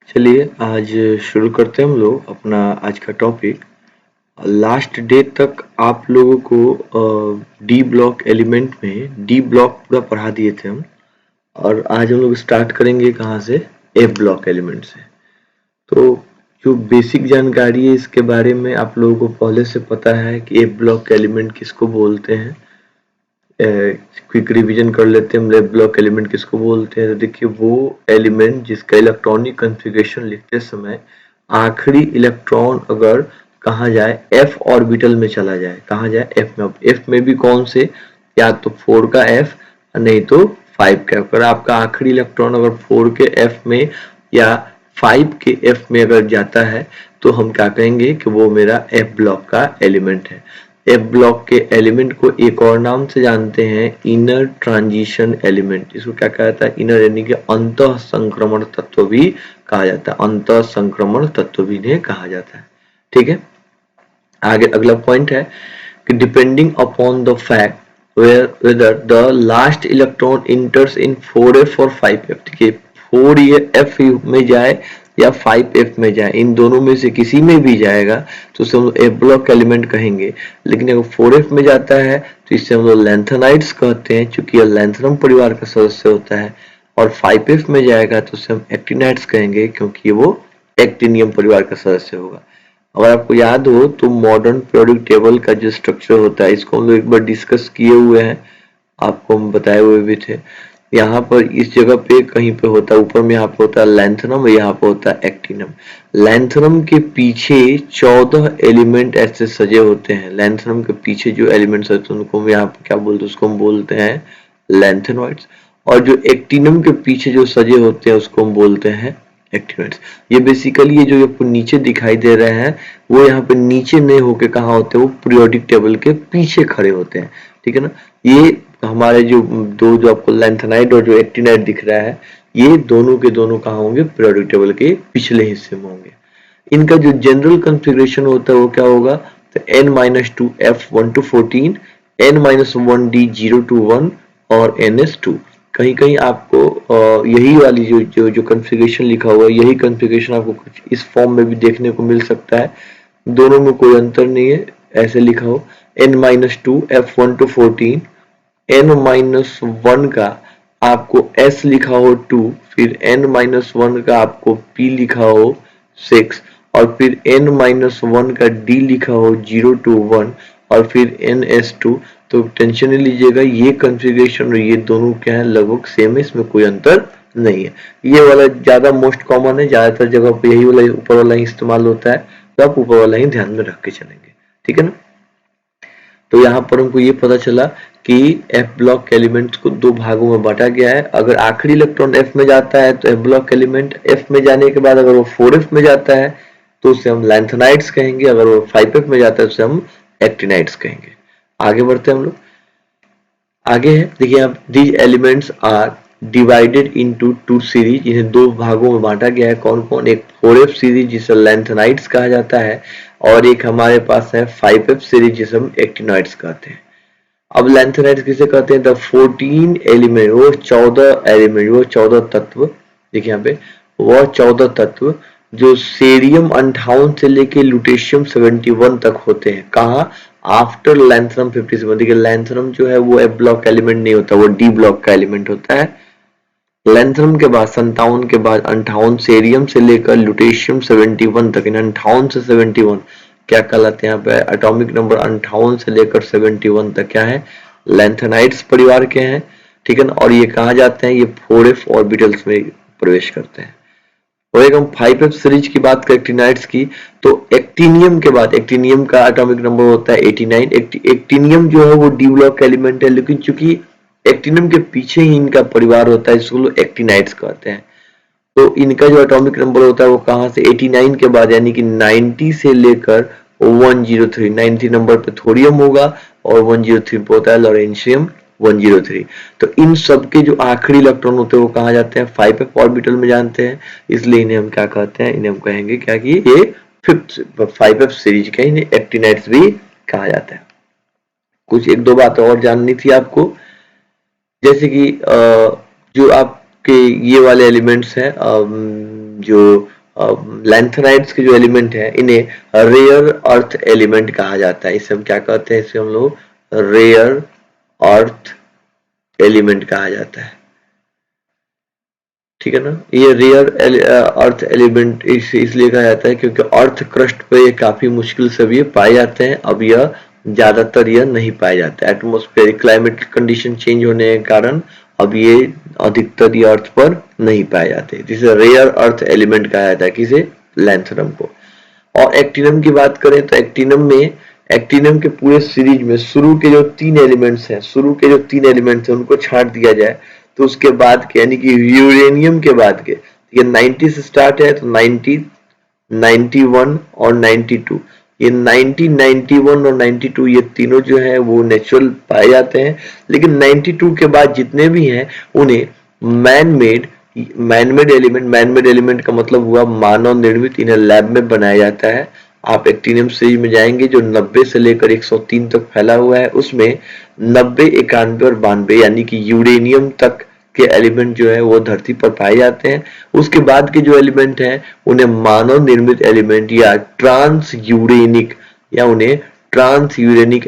चलिए आज शुरू करते हैं हम लोग अपना आज का टॉपिक। लास्ट डे तक आप लोगों को डी ब्लॉक एलिमेंट में डी ब्लॉक पूरा पढ़ा दिए थे हम, और आज हम लोग स्टार्ट करेंगे कहाँ से? एफ ब्लॉक एलिमेंट से। तो जो बेसिक जानकारी है इसके बारे में आप लोगों को पहले से पता है कि एफ ब्लॉक एलिमेंट किसको बोलते हैं। क्विक रिवीजन कर लेते हैं हम। लेफ्ट ब्लॉक एलिमेंट किसको बोलते हैं? तो देखिए, वो एलिमेंट जिसका इलेक्ट्रॉनिक कॉन्फ़िगरेशन लिखते समय आखिरी इलेक्ट्रॉन अगर कहाँ जाए, एफ ऑर्बिटल में चला जाए। कहाँ जाए? एफ में। एफ में भी कौन से? या तो 4 का एफ, नहीं तो 5 का। अगर आपका आखिरी इलेक्ट्रॉन अगर 4 के एफ में या 5 के एफ में अगर जाता है तो हम क्या कहेंगे कि वो मेरा एफ ब्लॉक का एलिमेंट है। एफ ब्लॉक के एलिमेंट को एक और नाम से जानते हैं, इनर ट्रांजिशन एलिमेंट। इसको क्या कहा जाता है? इनर यानी कि अंतः संक्रमण तत्व भी कहा जाता है। अंतः संक्रमण तत्व भी इन्हें कहा जाता है। ठीक है, आगे अगला पॉइंट है कि depending upon the fact whether the last electron enters in 4f और 5f। देखिए, 4f में जाए या 5f में जाए, इन दोनों में से किसी में भी जाएगा तो उसे हम लोग एफ ब्लॉक एलिमेंट कहेंगे। लेकिन अगर 4f में जाता है तो इसे हम लोग लैंथेनाइड्स कहते हैं, चूंकि यह लैंथेनम परिवार का सदस्य होता है। और 5f में जाएगा तो उसे हम एक्टिनाइड्स कहेंगे, क्योंकि वो एक्टिनियम परिवार का सदस्य होगा। अगर आपको याद हो तो मॉडर्न पीरियोडिक टेबल का जो स्ट्रक्चर होता है, इसको हम लोग एक बार डिस्कस किए हुए हैं, आपको हम बताए हुए भी थे। यहाँ पर इस जगह पे कहीं पे होता है, ऊपर में यहाँ पे होता है लैंथेनम, यहाँ पे होता है एक्टिनम। लैंथेनम के पीछे 14 एलिमेंट ऐसे सजे होते हैं। लैंथेनम के पीछे जो एलिमेंट्स होते हैं उनको हम यहाँ पे क्या बोलते हैं? उसको हम बोलते हैं लैंथेनॉइड्स। और जो एक्टिनम के पीछे जो सजे होते हैं उसको हम बोलते हैं एक्टिनॉइड्स। ये बेसिकली ये जो आपको नीचे दिखाई दे रहे हैं वो यहाँ पे नीचे नहीं होके कहाँ होते हैं? वो पीरियोडिक टेबल के पीछे खड़े होते हैं। ठीक है ना? ये हमारे जो दो जो आपको लैंथेनाइड और जो एक्टिनाइड दिख रहा है, ये दोनों के दोनों कहाँ होंगे? पीरियोडिक टेबल के पिछले हिस्से में होंगे। इनका जो जनरल कॉन्फ़िगरेशन होता है वो क्या होगा? तो n-2 f1 to 14, n-1 d 0 to 1 और ns2। कहीं कहीं आपको यही वाली जो कॉन्फ़िगरेशन लिखा हुआ है, यही कॉन्फ़िगरेशन आपको कुछ इस फॉर्म में भी देखने को मिल सकता है। दोनों में कोई अंतर नहीं है, ऐसे लिखा हो n-2 f1 to 14, n-1 का आपको s लिखा हो 2, फिर n-1 का आपको p लिखा हो 6, और फिर n-1 का d लिखा हो 0 to 1 और फिर ns2। तो टेंशन नहीं लीजिएगा, ये कॉन्फ़िगरेशन और ये दोनों क्या है? लगभग सेम है, इसमें कोई अंतर नहीं है। ये वाला ज्यादा मोस्ट कॉमन है, ज्यादातर जगह पे यही वाला ऊपर वाला ही इस्तेमाल होता है, तो आप ऊपर वाला ही ध्यान में रख के चलेंगे। ठीक है ना? तो यहाँ पर हमको ये पता चला कि एफ ब्लॉक एलिमेंट्स को दो भागों में बांटा गया है। अगर आखिरी इलेक्ट्रॉन एफ में जाता है तो एफ ब्लॉक एलिमेंट, एफ में जाने के बाद अगर वो 4f में जाता है तो उसे हम लैंथेनाइड्स कहेंगे, अगर वो 5f में जाता है तो उसे हम एक्टिनाइड्स कहेंगे। आगे बढ़ते हैं हम लोग। आगे है, देखिए आप, these elements are divided into two series. इन्हें दो भागों में बांटा गया है। कौन कौन? एक 4f सीरीज जिसे लैंथेनाइड्स कहा जाता है, और एक हमारे पास है 5f सीरीज जिसे हम एक्टिनॉइड्स कहते हैं। अब लैंथेनाइड्स किसे कहते हैं? द 14 एलिमेंट, वो 14 एलिमेंट, वो 14 तत्व। देखिए यहाँ पे, वह 14 तत्व जो सीरियम 58 से लेके लुटेशियम 71 तक होते हैं। कहाँ? After lanthanum 57। देखिए, लैंथेनम जो है वो एफ ब्लॉक एलिमेंट नहीं होता, वो डी ब्लॉक का एलिमेंट होता है। लैंथेनम के बाद 57 के बाद 58, सेरियम से लेकर लुटेशियम 71 तक, इन 58 से 71 क्या कहलाते हैं? यहाँ पे एटॉमिक नंबर 58 से लेकर 71 तक क्या है? लैंथेनाइड्स परिवार के हैं। ठीक है ना? और ये कहाँ जाते हैं? ये 4f ऑर्बिटल्स में प्रवेश करते हैं। और एक हम 5f सीरीज की बात करें एक्टिनाइड्स की, तो एक्टिनियम के बाद, एक्टिनियम का एटॉमिक नंबर होता है 89। एक्टिनियम जो है वो डी ब्लॉक एलिमेंट है, लेकिन चूंकि एक्टिनियम के पीछे ही इनका परिवार होता है, इसको लोग एक्टिनाइड्स कहते हैं। तो इनका जो एटॉमिक नंबर होता है वो कहाँ से? 89 के बाद, यानी कि 90 से लेकर 103। 90 नंबर पे थोरियम होगा और 103 पे होता है लॉरेंशियम 103। तो इन सब के जो आखिरी इलेक्ट्रॉन होते हैं वो कहाँ जाते हैं? 5f ऑर्बिटल में जानते हैं। इसलिए इन्हें हम क्या कहते हैं? इन्हें हम कहेंगे क्या कि ये 5f सीरीज का, इन्हें एक्टिनाइड्स भी कहा जाता है। कुछ एक दो बातें और जाननी थी आपको, जैसे कि जो आपके ये वाले एलिमेंट्स हैं, जो लैंथेनाइड्स के जो एलिमेंट है इन्हें रेयर अर्थ एलिमेंट कहा जाता है। इसे हम क्या कहते हैं? इसे हम लोग रेयर अर्थ एलिमेंट कहा जाता है, ठीक है ना। ये रेयर अर्थ एलिमेंट इसलिए कहा जाता है क्योंकि अर्थ क्रस्ट पे ये काफी मुश्किल से भी पाए जाते हैं। अब यह ज्यादातर यह नहीं पाए जाते, एटमॉस्फेरिक क्लाइमेट कंडीशन चेंज होने के कारण अब ये अधिकतर ये अर्थ पर नहीं पाए जाते, जिसे रेयर अर्थ एलिमेंट कहा जाता है, किसे? लैंथेनम को। और एक्टिनम की बात करें तो एक्टिनम के पूरे सीरीज में शुरू के जो तीन एलिमेंट्स हैं उनको छांट दिया जाए तो उसके बाद के यानी कि यूरेनियम के बाद के, ये 90 से स्टार्ट है तो 90, 91 और 92, ये 90, 91 और 92 ये तीनों जो है वो नेचुरल पाए जाते हैं। लेकिन 92 के बाद जितने भी हैं उन्हें मैन मेड एलिमेंट का मतलब हुआ मानव निर्मित, इन्हें लैब में बनाया जाता है। आप एक्टिनियम सीरीज में जाएंगे जो 90 से लेकर 103 तक फैला हुआ है, उसमें 90, 91 और 92 यानी कि यूरेनियम तक के एलिमेंट जो है वो धरती पर पाए जाते हैं। उसके बाद के जो एलिमेंट हैं उन्हें मानव निर्मित एलिमेंट या ट्रांस यूरेनिक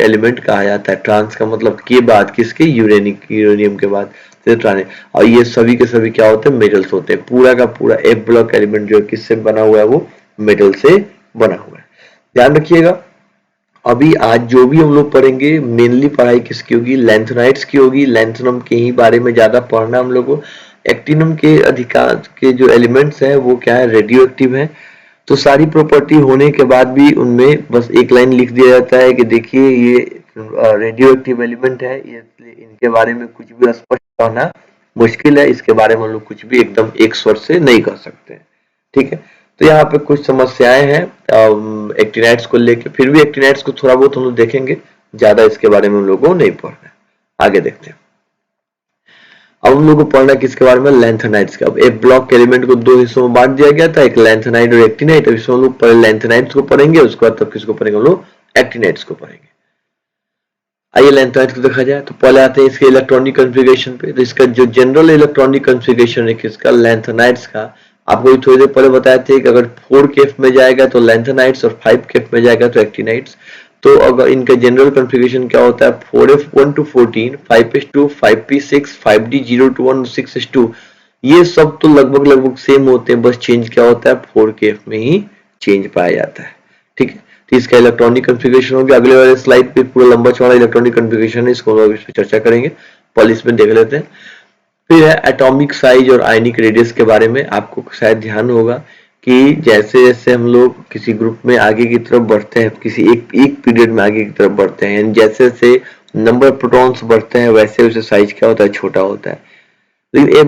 एलिमेंट कहा जाता है। ट्रांस का मतलब के बाद, किसके? यूरेनियम के बाद और ये सभी के सभी क्या होते हैं? मेटल्स होते हैं। पूरा का पूरा एफ ब्लॉक एलिमेंट जो है किससे बना हुआ है? वो मेटल से बना हुआ है। ध्यान रखिएगा, अभी आज जो भी हम लोग पढ़ेंगे मेनली पढ़ाई किसकी होगी? लैंथेनाइड्स की होगी। लैंथेनम के ही बारे में ज्यादा पढ़ना हम लोग को। एक्टिनम के अधिकांश के जो एलिमेंट्स हैं वो क्या है? रेडियो एक्टिव है। तो सारी प्रॉपर्टी होने के बाद भी उनमें बस एक लाइन लिख दिया जाता है कि देखिए ये रेडियो एक्टिव एलिमेंट है, ये इनके बारे में कुछ भी स्पष्ट कहना मुश्किल है, इसके बारे में हम लोग कुछ भी एकदम एक स्वर से नहीं कर सकते, ठीक है। तो यहाँ पे कुछ समस्याएं हैं एक्टिनाइड्स को लेके, फिर भी एक्टिनाइड्स को थोड़ा बहुत हम लोग देखेंगे, ज्यादा इसके बारे में हम लोगों को नहीं पढ़ना है। आगे देखते हैं। अब हम लोग को पढ़ना किसके बारे में? लैंथेनाइड्स का। अब एक ब्लॉक एलिमेंट को दो हिस्सों में बांट दिया गया था, एक लैंथेनाइड और एक्टिनाइड। अब इसमें हम लोग पहले लैंथेनाइड्स को पढ़ेंगे, उसके बाद तब किसको पढ़ेंगे? हम लोग एक्टिनाइड्स को पढ़ेंगे। आइए लैंथेनाइड्स को देखा जाए तो पहले आते हैं इसके इलेक्ट्रॉनिक कॉन्फ़िगरेशन पे। तो इसका जो जनरल इलेक्ट्रॉनिक कॉन्फ़िगरेशन है किसका? लैंथेनाइड्स का। आपको थोड़ी देर पहले बताए थे कि अगर 4kF में जाएगा तो लैंथेनाइड्स और 5kF में जाएगा तो एक्टिनाइड्स। तो अगर इनका जनरल कॉन्फ़िगरेशन क्या होता है? 4F1 to 14, 5S2, 5P6, 5D0 to 1, 6S2, ये सब तो लगभग सेम होते हैं, बस चेंज क्या होता है? 4kF में ही चेंज पाया जाता है, ठीक है। तो इसका इलेक्ट्रॉनिक कॉन्फ़िगरेशन हो गया। अगले वाले स्लाइड पे पूरा लंबा चौड़ा इलेक्ट्रॉनिक कॉन्फ़िगरेशन है, इसको हम इस पे चर्चा करेंगे। पहले इसमें देख लेते हैं। फिर है एटॉमिक साइज और आयनिक रेडियस के बारे में। आपको शायद ध्यान होगा कि जैसे जैसे हम लोग किसी ग्रुप में आगे की तरफ बढ़ते हैं, किसी एक पीरियड में आगे की तरफ बढ़ते हैं, यानी जैसे जैसे नंबर प्रोटॉन्स बढ़ते हैं वैसे वैसे साइज क्या होता है? छोटा होता है। लेकिन एफ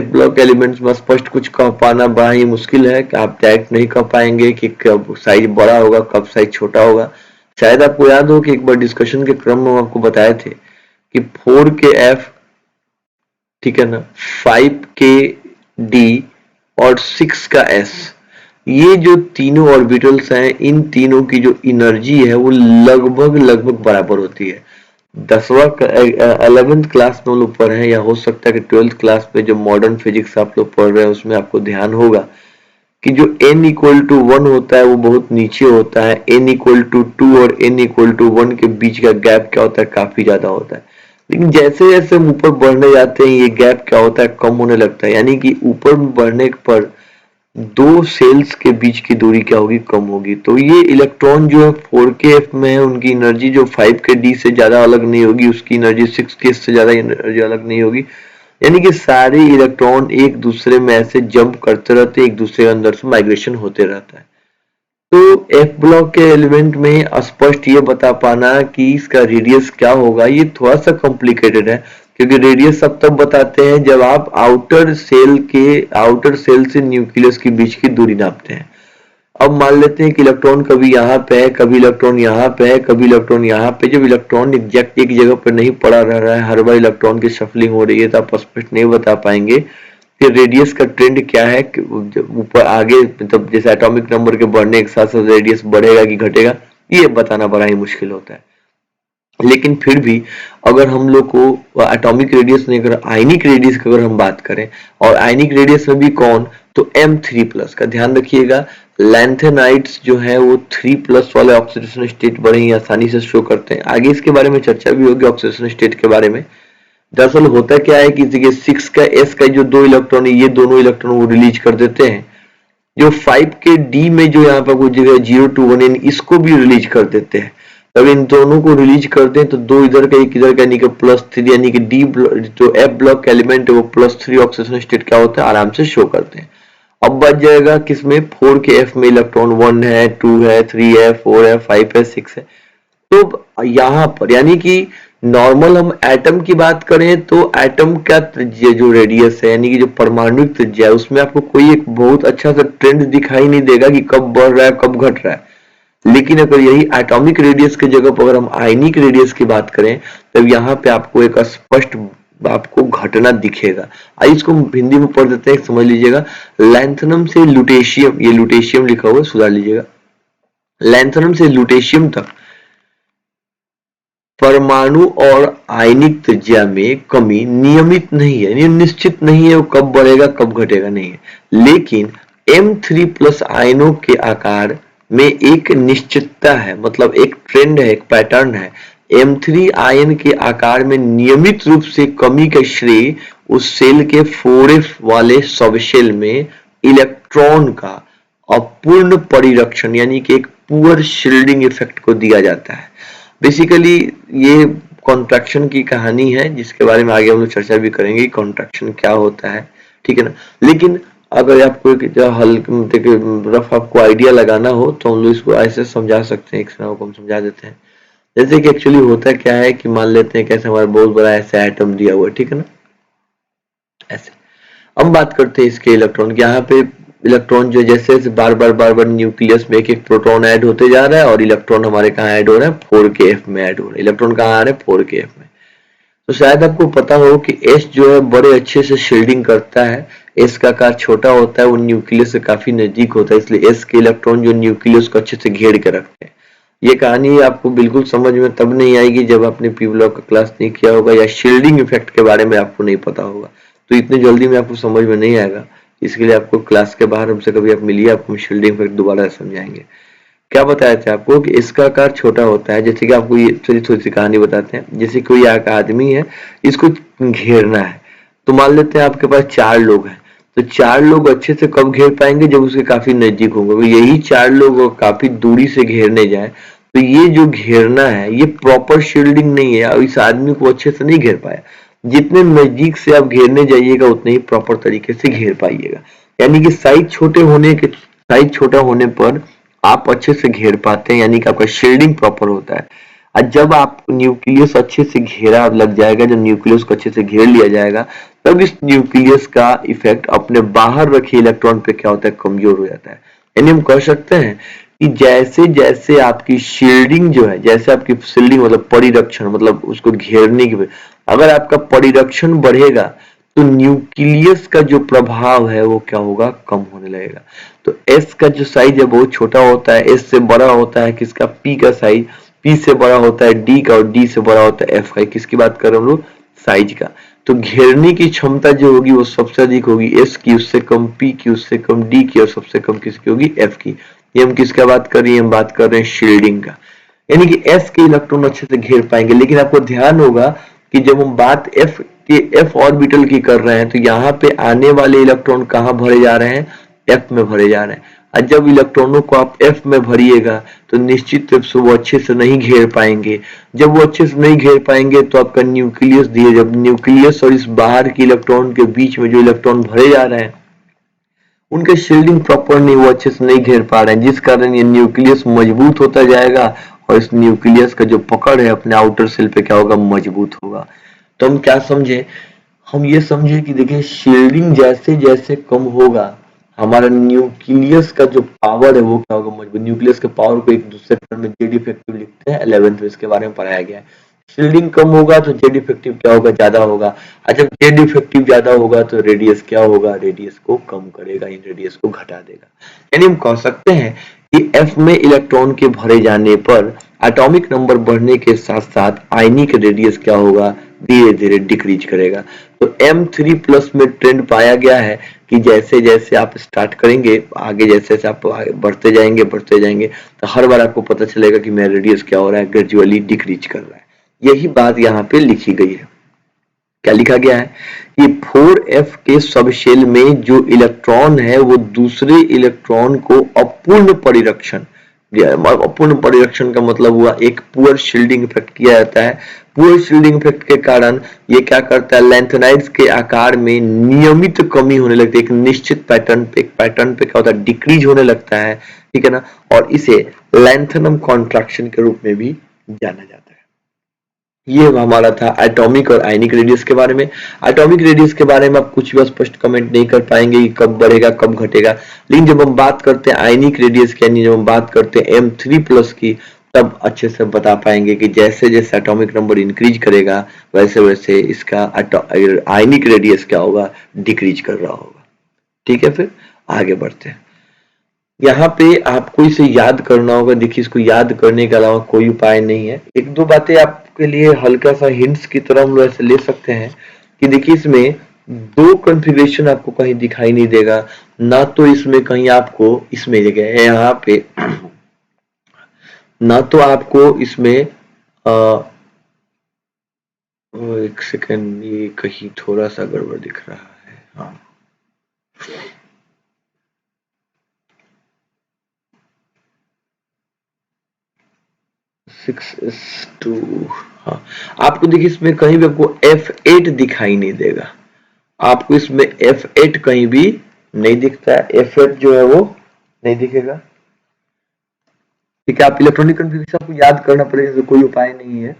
ब्लॉक एलिमेंट्स में स्पष्ट कुछ कह पाना बड़ा ही मुश्किल है कि आप डायरेक्ट नहीं कह पाएंगे कि कब साइज बड़ा होगा कब साइज छोटा होगा। शायद आपको याद हो कि एक बार डिस्कशन के क्रम में आपको बताए थे कि 4 के एफ, ठीक है ना, 5 के डी और 6 का एस, ये जो तीनों ऑर्बिटल्स हैं इन तीनों की जो एनर्जी है वो लगभग बराबर होती है। 11th क्लास में लोग पढ़े हैं या हो सकता है कि 12th क्लास में जो मॉडर्न फिजिक्स आप लोग पढ़ रहे हैं उसमें आपको ध्यान होगा कि जो n इक्वल टू 1 होता है वो बहुत नीचे होता है, n इक्वल टू 2 और n इक्वल टू 1 के बीच का गैप क्या होता है? काफी ज्यादा होता है। लेकिन जैसे जैसे हम ऊपर बढ़ने जाते हैं ये गैप क्या होता है? कम होने लगता है, यानी कि ऊपर बढ़ने पर दो सेल्स के बीच की दूरी क्या होगी? कम होगी। तो ये इलेक्ट्रॉन जो है 4kF में है, उनकी एनर्जी जो 5kD से ज्यादा अलग नहीं होगी, उसकी एनर्जी 6k से ज्यादा एनर्जी अलग नहीं होगी। यानी कि सारे इलेक्ट्रॉन एक दूसरे में ऐसे जंप करते रहते, एक दूसरे के अंदर से माइग्रेशन होते रहता है। तो एफ ब्लॉक के एलिमेंट में स्पष्ट ये बता पाना कि इसका रेडियस क्या होगा ये थोड़ा सा कॉम्प्लिकेटेड है, क्योंकि रेडियस सब तब बताते हैं जब आप आउटर सेल से न्यूक्लियस के बीच की दूरी नापते हैं। अब मान लेते हैं कि इलेक्ट्रॉन कभी यहाँ पे है, कभी इलेक्ट्रॉन यहाँ पे है, कभी इलेक्ट्रॉन यहाँ पे। जब इलेक्ट्रॉन एग्जैक्ट एक जगह पर नहीं पड़ा रह रहा है, हर बार इलेक्ट्रॉन की शफलिंग हो रही है, तो आप स्पष्ट नहीं बता पाएंगे कि रेडियस का ट्रेंड क्या है, ऊपर आगे मतलब जैसे एटॉमिक नंबर के बढ़ने के साथ साथ रेडियस बढ़ेगा कि घटेगा, ये बताना बड़ा ही मुश्किल होता है। लेकिन फिर भी अगर हम लोग को एटॉमिक रेडियस नहीं, अगर आयनिक रेडियस की अगर हम बात करें, और आयनिक रेडियस में भी कौन, तो M3+ का ध्यान रखिएगा। लैंथेनाइड्स जो है वो 3+ वाले ऑक्सीडेशन स्टेट बड़े ही आसानी से शो करते हैं। आगे इसके बारे में चर्चा भी होगी ऑक्सीडेशन स्टेट के बारे में। दरअसल होता क्या है कि देखिए 6 का S का जो 2 इलेक्ट्रॉन है, ये दोनों इलेक्ट्रॉन वो रिलीज कर देते हैं। जो 5 के D में जो यहाँ पर कुछ जगह 0 to 1 इसको भी रिलीज कर देते हैं। तब इन दोनों को रिलीज करते हैं तो दो इधर का एक इधर का, यानी कि +3, यानी कि डी जो F ब्लॉक एलिमेंट है वो +3 ऑक्सीडेशन स्टेट क्या होता है, आराम से शो करते हैं। अब बच जाएगा किसमें, 4 के F में इलेक्ट्रॉन 1 है, 2 है, 3 है, 4 है, 5 है, 6 है। तो यहाँ पर यानी कि नॉर्मल हम एटम की बात करें तो एटम का त्रिज्या जो रेडियस है, यानी कि जो परमाणुक त्रिज्या है, उसमें आपको कोई एक बहुत अच्छा सा ट्रेंड दिखाई नहीं देगा कि कब बढ़ रहा है कब घट रहा है। लेकिन अगर यही एटॉमिक रेडियस की जगह पर अगर हम आयनिक रेडियस की बात करें, तब यहाँ पे आपको एक स्पष्ट आपको घटना दिखेगा। आइए इसको हिंदी में पढ़ देते हैं, समझ लीजिएगा। लैंथनम से लुटेशियम, ये लुटेशियम लिखा हुआ है, सुधार लीजिएगा। लैंथनम से लुटेशियम तक परमाणु और आयनिक त्रिज्या में कमी नियमित नहीं है, यानी निश्चित नहीं है वो कब बढ़ेगा कब घटेगा, नहीं है। लेकिन M3+ आयनों के आकार में एक निश्चितता है, मतलब एक ट्रेंड है, एक पैटर्न है। M3 आयन के आकार में नियमित रूप से कमी का श्रेय उस सेल के 4f वाले सबशेल में इलेक्ट्रॉन का अपूर्ण परिरक्षण, यानी कि एक पुअर शील्डिंग इफेक्ट को दिया जाता है। बेसिकली ये कॉन्ट्रैक्शन की कहानी है, जिसके बारे में आगे हम लोग चर्चा भी करेंगे, कॉन्ट्रैक्शन क्या होता है, ठीक है ना। लेकिन अगर आपको रफ आपको आइडिया लगाना हो तो हम लोग इसको ऐसे समझा सकते हैं, एक को हम समझा देते हैं। जैसे कि एक्चुअली होता क्या है कि मान लेते हैं कैसे हमारा बहुत बड़ा ऐसा एटम दिया हुआ है, ठीक है ना, ऐसे। हम बात करते हैं इसके इलेक्ट्रॉन की। यहाँ पे इलेक्ट्रॉन जो जैसे जैसे बार बार न्यूक्लियस में एक एक प्रोटॉन ऐड होते जा रहा है, और इलेक्ट्रॉन हमारे कहाँ ऐड हो रहा है, 4k F में ऐड हो रहा है। इलेक्ट्रॉन कहाँ आ रहे हैं, 4k F में। तो शायद आपको पता हो कि S जो है बड़े अच्छे से शील्डिंग करता है। S का आकार छोटा होता है, वो न्यूक्लियस से काफी नजदीक होता है, इसलिए S के इलेक्ट्रॉन जो न्यूक्लियस को अच्छे से घेर के रखते हैं। ये कहानी आपको बिल्कुल समझ में तब नहीं आएगी जब आपने पी ब्लॉक का क्लास नहीं किया होगा, या शील्डिंग इफेक्ट के बारे में आपको नहीं पता होगा, तो इतने जल्दी में आपको समझ में नहीं आएगा। इसके लिए आपको क्लास के बाहर हमसे कभी आप मिलिए, आपको शील्डिंग इफेक्ट दोबारा समझाएंगे। क्या बताया था आपको कि इसका आकार छोटा होता है। जैसे कि आपको ये थोड़ी सी कहानी बताते हैं। जैसे कोई एक आदमी है, इसको घेरना है, तो मान लेते हैं आपके पास 4 लोग हैं, तो 4 लोग अच्छे से कब घेर पाएंगे, जब उसके काफी नजदीक होंगे। यही 4 लोग काफी दूरी से घेरने जाए, तो ये जो घेरना है ये प्रॉपर शील्डिंग नहीं है, और इस आदमी को अच्छे से नहीं घेर पाया। जितने नजदीक से आप घेरने जाइएगा उतने ही प्रॉपर तरीके से घेर पाइएगा। यानी कि साइज छोटा होने पर आप अच्छे से घेर पाते हैं, यानी कि आपका शील्डिंग प्रॉपर होता है। और जब आप न्यूक्लियस अच्छे से घेरा लग जाएगा, जब न्यूक्लियस को अच्छे से घेर लिया जाएगा, तब इस न्यूक्लियस का इफेक्ट अपने बाहर रखे इलेक्ट्रॉन पे क्या होता है, कमजोर हो जाता है। यानी हम कह सकते हैं कि जैसे जैसे आपकी शील्डिंग जो है, जैसे आपकी शील्डिंग मतलब परिरक्षण, मतलब उसको घेरने की, अगर आपका परिरक्षण बढ़ेगा तो न्यूक्लियस का जो प्रभाव है वो क्या होगा, कम होने लगेगा। तो S का जो साइज है बहुत छोटा होता है, S से बड़ा होता है किसका, P का साइज, P से बड़ा होता है D का, और D से बड़ा होता है F का। किसकी बात कर रहे हैं हम लोग, साइज का। तो घेरने की क्षमता जो होगी वो सबसे अधिक होगी S की, उससे कम P की, उससे कम D की, और सबसे कम किसकी होगी, F की। ये हम किसका बात कर रहे हैं, हम बात कर रहे हैं शील्डिंग का। यानी कि S के इलेक्ट्रॉन अच्छे से घेर पाएंगे। लेकिन आपको ध्यान होगा कि जब हम बात F ऑर्बिटल की कर रहे हैं, तो यहाँ पे आने वाले इलेक्ट्रॉन कहाँ भरे जा रहे हैं, F में भरे जा रहे हैं। और जब इलेक्ट्रॉनों को आप F में भरिएगा तो निश्चित रूप से वो अच्छे से नहीं घेर पाएंगे। जब वो अच्छे से नहीं घेर पाएंगे तो आपका न्यूक्लियस दिए, जब न्यूक्लियस और इस बाहर के इलेक्ट्रॉन के बीच में जो इलेक्ट्रॉन भरे जा रहे हैं, उनके शील्डिंग प्रॉपर नहीं, वो अच्छे से नहीं घेर पा रहे हैं, जिस कारण ये न्यूक्लियस मजबूत होता जाएगा, और इस न्यूक्लियस का जो पकड़ है अपने आउटर सेल पे क्या होगा, मजबूत होगा। तो हम क्या समझे, हम ये समझे कि देखिए शील्डिंग जैसे जैसे कम होगा, हमारा न्यूक्लियस का जो पावर है वो क्या होगा, मजबूत। न्यूक्लियस के पावर को एक दूसरे टर्म में जेड इफेक्टिव लिखते हैं, 11th में इसके बारे में पढ़ाया गया है। शील्डिंग कम होगा तो जेड इफेक्टिव क्या होगा, ज्यादा होगा। और जब जेड इफेक्टिव ज्यादा होगा तो रेडियस क्या होगा, रेडियस को कम करेगा, इन रेडियस को घटा देगा। यानी हम कह सकते हैं कि F में इलेक्ट्रॉन के भरे जाने पर एटॉमिक नंबर बढ़ने के साथ साथ आयनिक रेडियस क्या होगा, धीरे धीरे डिक्रीज करेगा। तो M3 प्लस में ट्रेंड पाया गया है कि जैसे जैसे आप स्टार्ट करेंगे आगे, जैसे जैसे आप आगे बढ़ते जाएंगे तो हर बार आपको पता चलेगा कि मेरा रेडियस क्या हो रहा है, ग्रेजुअली डिक्रीज कर रहा है। यही बात यहाँ पे लिखी गई है। क्या लिखा गया है कि 4f के सबशेल में जो इलेक्ट्रॉन है वो दूसरे इलेक्ट्रॉन को अपूर्ण परिरक्षण, अपूर्ण परिरक्षण का मतलब हुआ एक पुअर शील्डिंग इफेक्ट किया जाता है। पुअर शील्डिंग इफेक्ट के कारण ये क्या करता है, लैंथेनाइड्स के आकार में नियमित कमी होने लगती है, एक निश्चित पैटर्न पे क्या होता है, डिक्रीज होने लगता है, ठीक है ना। और इसे लैंथेनम कॉन्ट्रैक्शन के रूप में भी जाना जाता है। ये हमारा था एटॉमिक और आयनिक रेडियस के बारे में। एटॉमिक रेडियस के बारे में आप कुछ भी स्पष्ट कमेंट नहीं कर पाएंगे कि कब बढ़ेगा कब घटेगा, लेकिन जब हम बात करते हैं आयनिक रेडियस की, यानी जब हम बात करते हैं M3 प्लस की, तब अच्छे से बता पाएंगे कि जैसे जैसे एटॉमिक नंबर इंक्रीज करेगा वैसे वैसे इसका आयनिक रेडियस क्या होगा, डिक्रीज कर रहा होगा। ठीक है, फिर आगे बढ़ते हैं। यहाँ पे आपको इसे याद करना होगा। देखिए, इसको याद करने के अलावा कोई उपाय नहीं है। एक दो बातें आपके लिए हल्का सा हिंट्स की तरह हम लोग ऐसे ले सकते हैं कि देखिए, इसमें दो कॉन्फ़िगरेशन आपको कहीं दिखाई नहीं देगा, ना तो इसमें कहीं आपको इसमें जगह यहाँ पे ना तो आपको इसमें एक सेकंड, ये कहीं थोड़ा सा गड़बड़ दिख रहा है। हाँ, 6s2, हाँ, आपको देखिए इसमें कहीं भी आपको F8 दिखाई नहीं देगा। आपको इसमें F8 कहीं भी नहीं दिखता है। F8 जो है वो नहीं दिखेगा। ठीक है, आप इलेक्ट्रॉनिक कॉन्फ़िगरेशन को याद करना पड़ेगा, तो कोई उपाय नहीं है।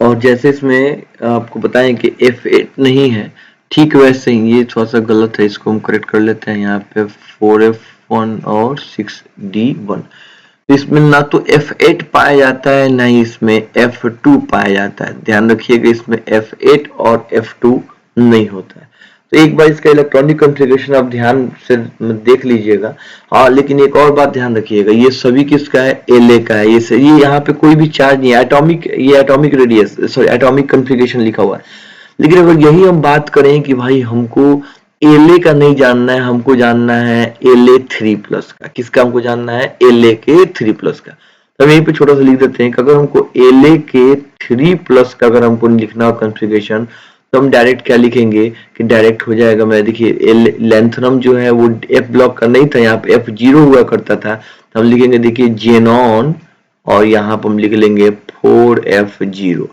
और जैसे इसमें आपको बताएं कि F8 नहीं है, ठीक वैसे ही ये थोड़ा सा गलत है, इसको हम करेक्ट कर लेते हैं। यहाँ पे 4F1 और 6D1, इसमें ना तो F8 पाया जाता है, ना ही इसमें F2 पाया जाता है। ध्यान रखिएगा, इसमें F8 और F2 नहीं होता है। तो एक बार इसका इलेक्ट्रॉनिक कॉन्फ़िगरेशन आप ध्यान से देख लीजिएगा। हाँ, लेकिन एक और बात ध्यान रखिएगा, ये सभी किसका है, La का है। ये यहाँ पे कोई भी चार्ज नहीं है। एटॉमिक, ये atomic radius, sorry atomic configuration लिखा हुआ है। लेकिन अगर यही हम बात करें कि भाई हमको La का नहीं जानना है, हमको जानना है La3 प्लस का। किसका हमको जानना है, La के 3 प्लस का। तो हम यहीं पे छोटा सा लिख देते हैं कि अगर हमको La के 3 प्लस का अगर हमको लिखना हो कॉन्फ़िगरेशन, तो हम डायरेक्ट क्या लिखेंगे कि डायरेक्ट हो जाएगा। मैं देखिए लेंथनम जो है वो F ब्लॉक का नहीं था, यहाँ पे F0 हुआ करता था। तो हम लिखेंगे, देखिए जेनॉन, और यहाँ पर हम लिख लेंगे 4F0।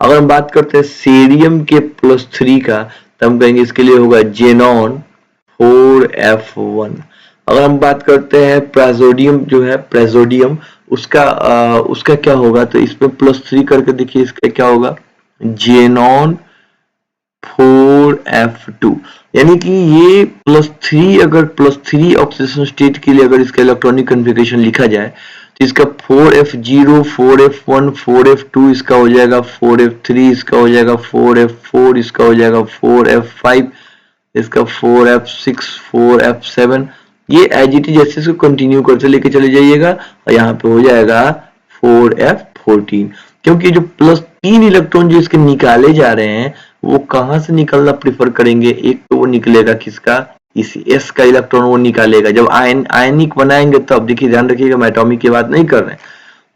अगर हम बात करते हैं सीरियम के +3 का, तो हम कहेंगे इसके लिए होगा जेनॉन 4F1। अगर हम बात करते हैं प्राजोडियम जो है, प्राजोडियम, उसका क्या होगा, तो इसमें +3 करके देखिए इसका क्या होगा, जेनॉन 4F2। यानी कि ये +3, अगर +3 ऑक्सीडेशन स्टेट के लिए अगर इसका इलेक्ट्रॉनिक कॉन्फ़िगरेशन लिखा जाए, तो इसका 4F0, 4F1, 4F2 इसका हो जाएगा, 4F3 इसका हो जाएगा, 4F4 इसका हो जाएगा, 4F5 इसका, 4F6, 4F7। ये एज इट इज जैसे इसको कंटिन्यू करते लेके चले जाइएगा, और यहाँ पे हो जाएगा 4F14। क्योंकि जो +3 इलेक्ट्रॉन जो इसके निकाले जा रहे हैं, वो कहाँ से निकलना प्रेफर करेंगे, एक तो वो निकलेगा किसका, इस S का इलेक्ट्रॉन वो निकालेगा जब आयनिक बनाएंगे तब। देखिए ध्यान रखिएगा, मैं एटॉमिक की बात नहीं कर रहे हैं।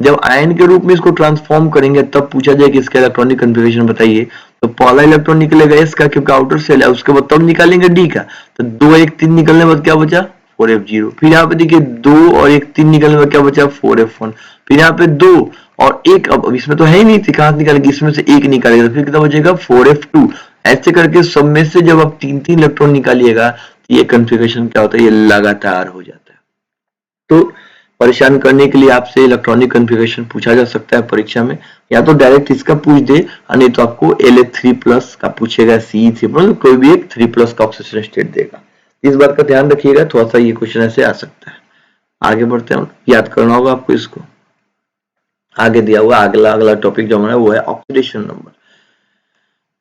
जब आयन के रूप में इसको ट्रांसफॉर्म करेंगे तब पूछा जाए कि इसका इलेक्ट्रॉनिक कॉन्फ़िगरेशन बताइए, तो पहला इलेक्ट्रॉन निकलेगा S का, क्योंकि आउटर सेल है। उसके बाद तब निकालेंगे D का, तो 2 1 3 निकलने के बाद क्या बचा, 4F0। फिर यहाँ पे देखिए 2 और 1 3 निकलने के बाद क्या बचा, 4F1। फिर यहाँ पे 2 और 1, अब इसमें तो है ही नहीं, कहां से निकालेंगे, इसमें से 1 निकालेगा, फिर कितना बचेगा, 4F2। ऐसे करके सब में से जब आप 3 इलेक्ट्रॉन निकालिएगा, तो ये कॉन्फ़िगरेशन क्या होता है, ये लगातार हो जाता है। तो परेशान करने के लिए आपसे इलेक्ट्रॉनिक कॉन्फ़िगरेशन पूछा जा सकता है परीक्षा में, या तो डायरेक्ट इसका पूछ दे, नहीं तो आपको La3 प्लस का पूछेगा, Ce3 प्लस, कोई भी एक 3 प्लस का ऑक्सीडेशन स्टेट देगा। इस बात का ध्यान रखिएगा, थोड़ा सा ये क्वेश्चन ऐसे आ सकता है। आगे बढ़ते हैं, याद करना होगा आपको इसको। आगे दिया हुआ अगला टॉपिक जो हमारा वो है ऑक्सीडेशन नंबर।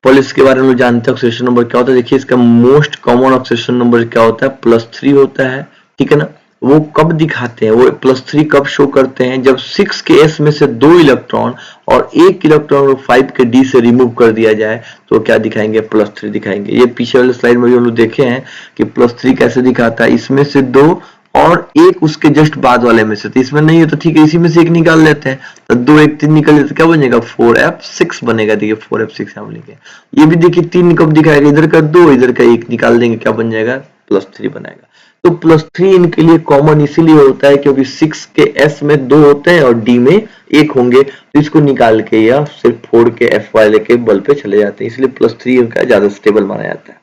पहले इसके बारे में जानते हैं ऑक्सीडेशन नंबर क्या होता है। देखिए, इसका मोस्ट कॉमन ऑक्सीडेशन नंबर क्या होता है, +3 होता है, ठीक है ना। वो कब दिखाते हैं, वो +3 कब शो करते हैं, जब 6 के s में से 2 इलेक्ट्रॉन और 1 इलेक्ट्रॉन 5 के d से रिमूव कर दिया जाए तो क्या दिखाएंगे, +3 दिखाएंगे। ये पीछे वाले स्लाइड में भी हम लोग देखे हैं कि +3 कैसे दिखाता है, इसमें से 2 और एक उसके जस्ट बाद वाले में से, तो इसमें नहीं है तो ठीक है, इसी में से एक निकाल लेते हैं, तो 2 1 3 निकल लेते, क्या बनेगा 4f6 बनेगा। देखिए 4f6 हम लिखे, ये भी देखिए 3 कब दिखाएगा, इधर का 2 इधर का 1 निकाल देंगे, क्या बन जाएगा +3 बनाएगा। तो +3 इनके लिए कॉमन इसीलिए होता है क्योंकि 6 के s में 2 होते हैं और d में 1 होंगे, तो इसको निकाल के या सिर्फ फोड़ के f वाले के बल पे चले जाते हैं, इसलिए +3 इनका ज्यादा स्टेबल माना जाता है।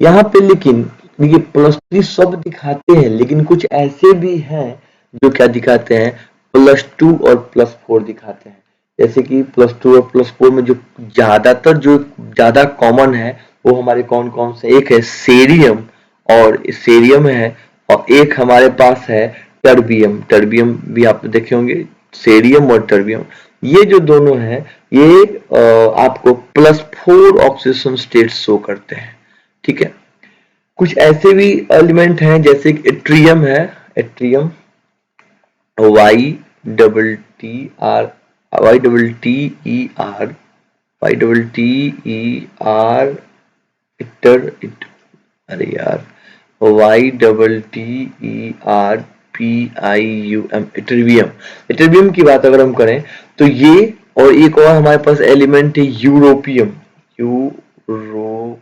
यहाँ पे लेकिन देखिए +3 सब दिखाते हैं, लेकिन कुछ ऐसे भी हैं जो क्या दिखाते हैं, +2 और +4 दिखाते हैं। जैसे कि +2 और +4 में जो ज्यादातर जो ज्यादा कॉमन है वो हमारे कौन कौन से, एक है सेरियम और सेरियम है, और एक हमारे पास है टर्बियम। टर्बियम भी आप देखे होंगे, सेरियम और टर्बियम, ये जो दोनों हैं ये आपको +4 ऑक्सीडेशन स्टेट शो करते हैं। ठीक है, कुछ ऐसे भी एलिमेंट हैं जैसे कि एट्रियम है, yttrium Y double T R, Y double T E R, Y double T E R, इटर अरे यार, Y double T E R P I U M, ytterbium. Ytterbium की बात अगर हम करें तो ये, और एक और हमारे पास एलिमेंट है यूरोपियम, यूरोपियम,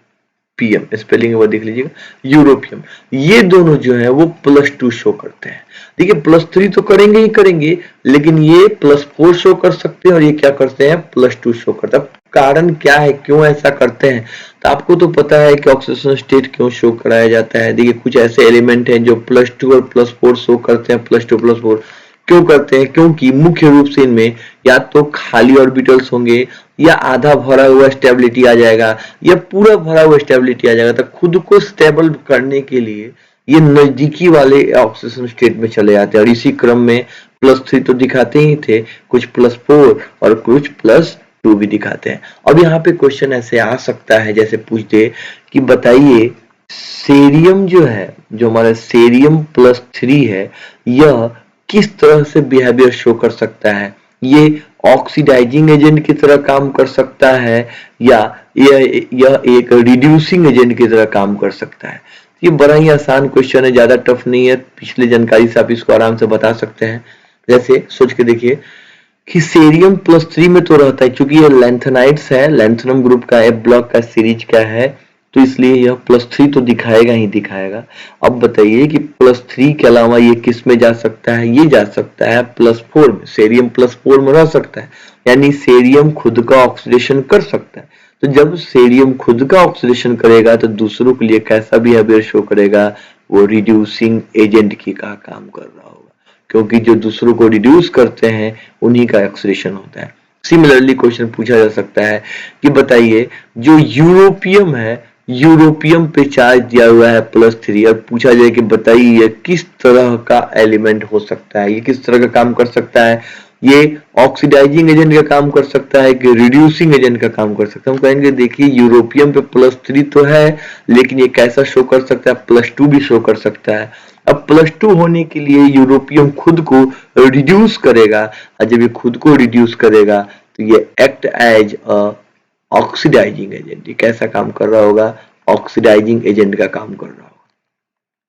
स्पेलिंग एक बार देख लीजिएगा, यूरोपियम। ये दोनों जो है वो +2 शो करते हैं। देखिए +3 तो करेंगे ही करेंगे, लेकिन ये +4 शो कर सकते हैं और ये क्या करते हैं, +2 शो करते हैं। कारण क्या है, क्यों ऐसा करते हैं, तो आपको तो पता है कि ऑक्सीडेशन स्टेट क्यों शो कराया जाता है। देखिए कुछ ऐसे एलिमेंट हैं जो +2 और +4 शो करते हैं, +2 +4 क्यों करते हैं, क्योंकि मुख्य रूप से इनमें या तो खाली ऑर्बिटल्स होंगे, या आधा भरा हुआ स्टेबिलिटी आ जाएगा, या पूरा भरा हुआ स्टेबिलिटी आ जाएगा। तो खुद को स्टेबल करने के लिए ये नजदीकी वाले ऑक्सीडेशन स्टेट में चले जाते हैं, और इसी क्रम में +3 तो दिखाते ही थे, कुछ +4 और कुछ +2 भी दिखाते हैं। अब यहाँ पे क्वेश्चन ऐसे आ सकता है, जैसे पूछ दे कि बताइए सेरियम जो है, जो हमारा सेरियम +3 है, यह किस तरह से बिहेवियर शो कर सकता है। ये ऑक्सीडाइजिंग एजेंट की तरह काम कर सकता है, या यह एक रिड्यूसिंग एजेंट की तरह काम कर सकता है। ये बड़ा ही आसान क्वेश्चन है, ज्यादा टफ नहीं है, पिछले जानकारी से आप इसको आराम से बता सकते हैं। जैसे सोच के देखिए कि सेरियम +3 में तो रहता है, क्योंकि ये लैंथेनाइड्स है, लैंथेनम ग्रुप का एफ ब्लॉक का सीरीज का है, तो इसलिए यह +3 तो दिखाएगा ही दिखाएगा। अब बताइए कि +3 के अलावा ये किस में जा सकता है, ये जा सकता है +4 में, सेरियम +4 में रह सकता है, यानी सेरियम खुद का ऑक्सीडेशन कर सकता है। तो जब सेरियम खुद का ऑक्सीडेशन करेगा तो दूसरों के लिए कैसा बिहेवियर शो करेगा, वो रिड्यूसिंग एजेंट की का काम कर रहा होगा, क्योंकि जो दूसरों को रिड्यूस करते हैं उन्हीं का ऑक्सीडेशन होता है। सिमिलरली क्वेश्चन पूछा जा सकता है कि बताइए जो यूरोपियम है, यूरोपियम पे चार्ज दिया हुआ है +3, और पूछा जाए कि बताइए ये किस तरह का एलिमेंट हो सकता है, ये किस तरह का काम कर सकता है, ये ऑक्सीडाइजिंग एजेंट का काम कर सकता है कि रिड्यूसिंग एजेंट का काम कर सकता है। हम कहेंगे देखिए यूरोपियम पे +3 तो है, लेकिन ये कैसा शो कर सकता है, +2 भी शो कर सकता है। अब +2 होने के लिए यूरोपियम खुद को रिड्यूस करेगा, और जब ये खुद को रिड्यूस करेगा तो ये act as a oxidizing agent. ये कैसा काम कर रहा होगा, ऑक्सीडाइजिंग एजेंट का काम कर रहा होगा।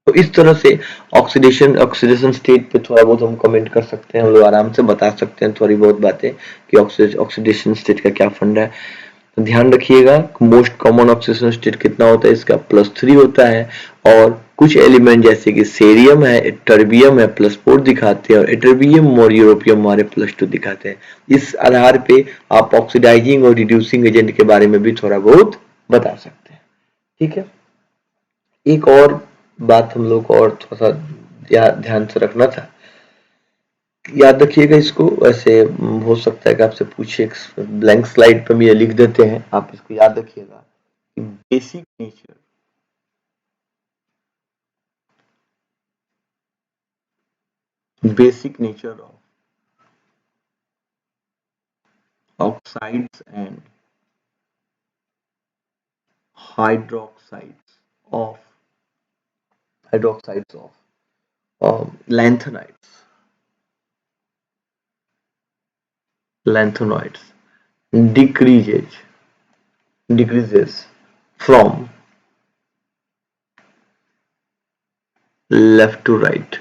तो इस तरह से ऑक्सीडेशन ऑक्सीडेशन स्टेट पे थोड़ा बहुत हम कमेंट कर सकते हैं, हम लोग आराम से बता सकते हैं थोड़ी बहुत बातें कि ऑक्सीडेशन स्टेट का क्या फंडा है। तो ध्यान रखिएगा मोस्ट कॉमन ऑक्सीडेशन स्टेट कितना होता है, इसका +3 होता है, और कुछ एलिमेंट जैसे कि सेरियम है, टर्बियम है, +4 दिखाते हैं, और एटर्बियम और यूरोपियम हमारे +2 दिखाते हैं। इस आधार पे आप ऑक्सीडाइजिंग और रिड्यूसिंग एजेंट के बारे में भी थोड़ा बहुत बता सकते हैं। ठीक है, एक और बात हम लोग को और थोड़ा सा ध्यान से रखना था, याद रखिएगा इसको, वैसे हो सकता है कि आपसे पूछे, ब्लैंक स्लाइड पर भी ये लिख देते हैं, आप इसको याद रखिएगा कि basic nature of oxides and hydroxides of hydroxides of lanthanoids decreases from left to right.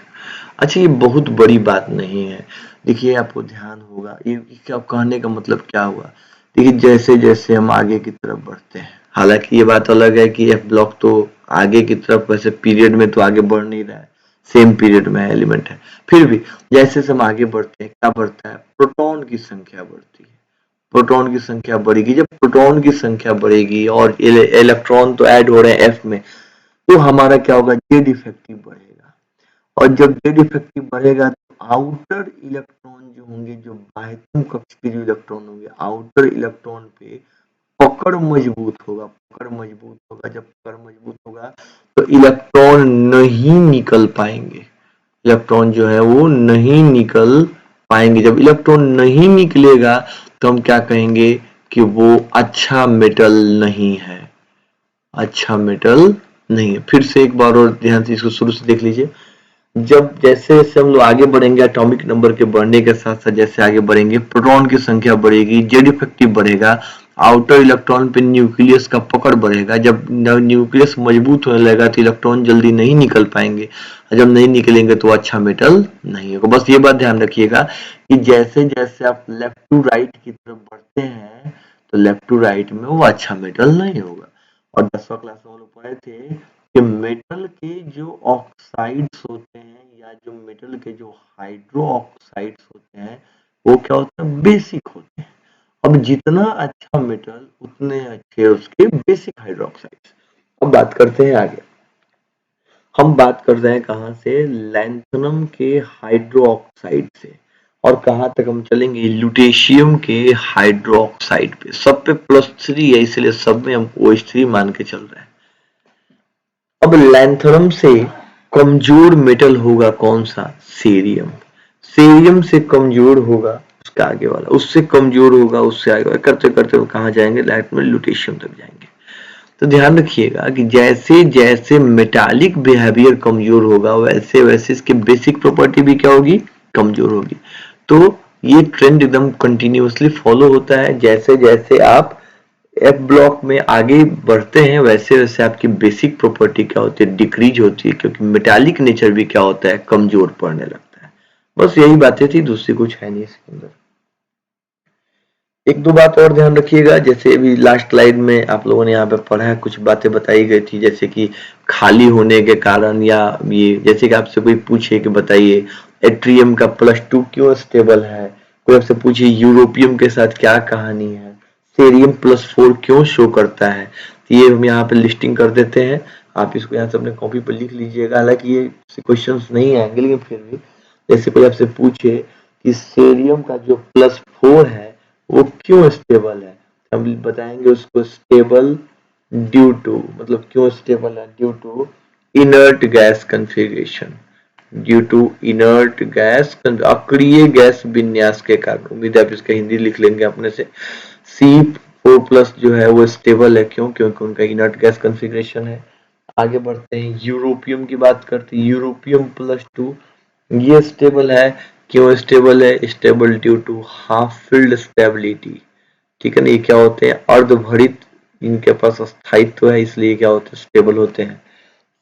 अच्छा, ये बहुत बड़ी बात नहीं है। देखिए, आपको ध्यान होगा ये क्या कहने का मतलब क्या हुआ। देखिए, जैसे जैसे हम आगे की तरफ बढ़ते हैं, हालांकि ये बात अलग है कि एफ ब्लॉक तो आगे की तरफ वैसे पीरियड में तो आगे बढ़ नहीं रहा है, सेम पीरियड में एलिमेंट है, फिर भी जैसे हम आगे बढ़ते हैं क्या बढ़ता है, प्रोटॉन की संख्या बढ़ती है। प्रोटॉन की संख्या बढ़ेगी, जब प्रोटॉन की संख्या बढ़ेगी और इलेक्ट्रॉन तो ऐड हो रहे हैं एफ में, तो हमारा क्या होगा, जेड इफेक्टिव बढ़ेगा। और जब जेड इफेक्टिव बढ़ेगा तो आउटर इलेक्ट्रॉन जो होंगे, जो बाह्यतम कक्ष के जो इलेक्ट्रॉन होंगे, आउटर इलेक्ट्रॉन पे पकड़ मजबूत होगा। जब पकड़ मजबूत होगा तो इलेक्ट्रॉन नहीं निकल पाएंगे। इलेक्ट्रॉन जो है वो नहीं निकल पाएंगे। जब इलेक्ट्रॉन नहीं निकलेगा तो हम क्या कहेंगे कि वो अच्छा मेटल नहीं है, अच्छा मेटल नहीं है। फिर से एक बार और ध्यान से इसको शुरू से देख लीजिए। जब जैसे जैसे हम लोग आगे बढ़ेंगे, एटॉमिक नंबर के बढ़ने के साथ साथ जैसे आगे बढ़ेंगे, प्रोटॉन की संख्या बढ़ेगी, जेड इफेक्टिव बढ़ेगा, आउटर इलेक्ट्रॉन पे न्यूक्लियस का पकड़ बढ़ेगा। जब न्यूक्लियस मजबूत होने लगेगा तो इलेक्ट्रॉन जल्दी नहीं निकल पाएंगे, और जब नहीं निकलेंगे तो अच्छा मेटल नहीं होगा। बस ये बात ध्यान रखिएगा कि जैसे जैसे आप लेफ्ट टू राइट की तरफ बढ़ते हैं तो लेफ्ट टू राइट में वो अच्छा मेटल नहीं होगा। और 10वीं क्लास में हम लोग पढ़े थे कि मेटल के जो ऑक्साइड्स होते हैं या जो मेटल के जो हाइड्रो ऑक्साइड्स होते हैं वो क्या होते हैं, बेसिक होते हैं। अब जितना अच्छा मेटल उतने अच्छे उसके बेसिक हाइड्रोक्साइड्स। अब बात करते हैं आगे। हम बात कर रहे हैं कहां से, लैंथनम के हाइड्रो ऑक्साइड से, और कहां तक हम चलेंगे, लुटेशियम के हाइड्रो ऑक्साइड पे। सब पे +3 है, इसलिए सब में हम OH3 मान के चल रहे हैं। अब लैंथनम से कमजोर मेटल होगा कौन सा, सीरियम। सीरियम से कमजोर होगा उसका आगे वाला, उससे कमजोर होगा उससे आगे वाला, करते करते वो कहां जाएंगे, लाइट में लुटेशियम तक जाएंगे। तो ध्यान रखिएगा कि जैसे जैसे मेटालिक बिहेवियर कमजोर होगा वैसे वैसे इसकी बेसिक प्रॉपर्टी भी क्या होगी, कमजोर होगी। तो ये ट्रेंड एकदम कंटिन्यूअसली फॉलो होता है। जैसे जैसे आप एफ ब्लॉक में आगे बढ़ते हैं वैसे वैसे आपकी बेसिक प्रॉपर्टी क्या होती है, डिक्रीज होती है, क्योंकि मेटालिक नेचर भी क्या होता है, कमजोर पड़ने लगता है। बस यही बातें थी, दूसरी कुछ है नहीं इसके अंदर। एक दो बात और ध्यान रखिएगा, जैसे अभी लास्ट स्लाइड में आप लोगों ने यहाँ पे पढ़ा है, कुछ बातें बताई गई थी, जैसे कि खाली होने के कारण, या ये जैसे कि आपसे कोई पूछे कि बताइए एट्रियम का +2 क्यों स्टेबल है, कोई आपसे पूछे यूरोपियम के साथ क्या कहानी है, सेरियम +4 क्यों शो करता है, तो ये हम यहाँ पे लिस्टिंग कर देते हैं। आप इसको यहाँ से अपने कॉपी पर लिख लीजिएगा। हालांकि ये क्वेश्चन नहीं आएंगे, लेकिन फिर भी जैसे कोई आपसे पूछे कि सेरियम का जो +4 है वो क्यों स्टेबल है, हम बताएंगे उसको स्टेबल ड्यू टू, मतलब क्यों स्टेबल है, due to inert gas configuration, due to inert gas, अक्रिय गैस विन्यास के कारण। उम्मीद है आप इसका हिंदी लिख लेंगे अपने से। C4+ जो है वो स्टेबल है, क्यों, क्योंकि उनका इनर्ट गैस कॉन्फ़िगरेशन है। आगे बढ़ते हैं, यूरोपियम की बात करते हैं। यूरोपियम +2 ये स्टेबल है, क्यों स्टेबल है, stable due to half filled stability. ठीक है ना, ये क्या होते हैं, अर्धभरित, इनके पास स्थायित्व है, इसलिए क्या होते हैं, स्टेबल होते हैं।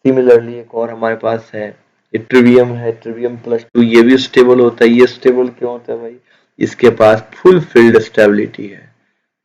सिमिलरली एक और हमारे पास है ट्रिवियम है, ट्रिवियम +2 ये भी स्टेबल होता है। ये स्टेबल क्यों होता है भाई, इसके पास फुल फील्ड स्टेबिलिटी है।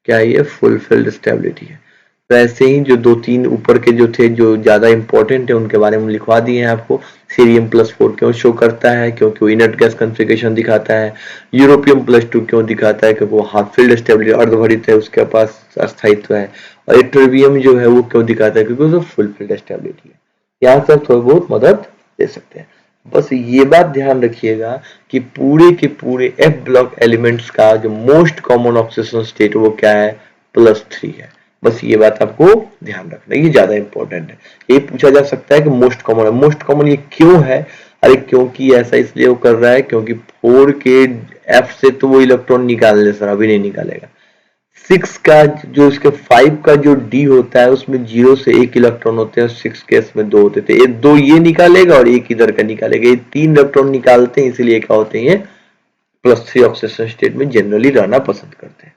क्या ये फुल फील्ड स्टेबिलिटी है। तो ऐसे ही जो दो तीन ऊपर के जो थे जो ज्यादा इंपॉर्टेंट है उनके बारे में लिखवा दिए हैं आपको। सीरियम +4 क्यों शो करता है, क्योंकि वो इनर्ट गैस कॉन्फ़िगरेशन दिखाता है। यूरोपियम +2 क्यों दिखाता है, क्योंकि वो हाफ फील्ड स्टेबिलिटी, अर्धभरित है, उसके पास स्थायित्व है। और ट्रिवियम जो है वो क्यों दिखाता है, क्योंकि वो फुल फील्ड स्टेबिलिटी है। यहाँ से थोड़ी बहुत मदद दे सकते हैं। बस ये बात ध्यान रखिएगा कि पूरे के पूरे एफ ब्लॉक एलिमेंट्स का जो मोस्ट कॉमन ऑक्सीडेशन स्टेट वो क्या है, +3 है। बस ये बात आपको ध्यान रखना, ये ज्यादा इंपॉर्टेंट है। ये पूछा जा सकता है कि मोस्ट कॉमन है, मोस्ट कॉमन ये क्यों है, अरे क्योंकि ऐसा इसलिए वो कर रहा है क्योंकि 4 के एफ से तो वो इलेक्ट्रॉन निकाल ले सर, अभी नहीं निकालेगा। 6 का जो इसके 5 का जो डी होता है उसमें 0 से 1 इलेक्ट्रॉन होते हैं, 6 केस में 2 होते थे। ये 2 ये निकालेगा और एक इधर का निकालेगा, ये 3 इलेक्ट्रॉन निकालते हैं, इसीलिए क्या होते हैं, +3 ऑक्सीडेशन स्टेट में जनरली रहना पसंद करते हैं।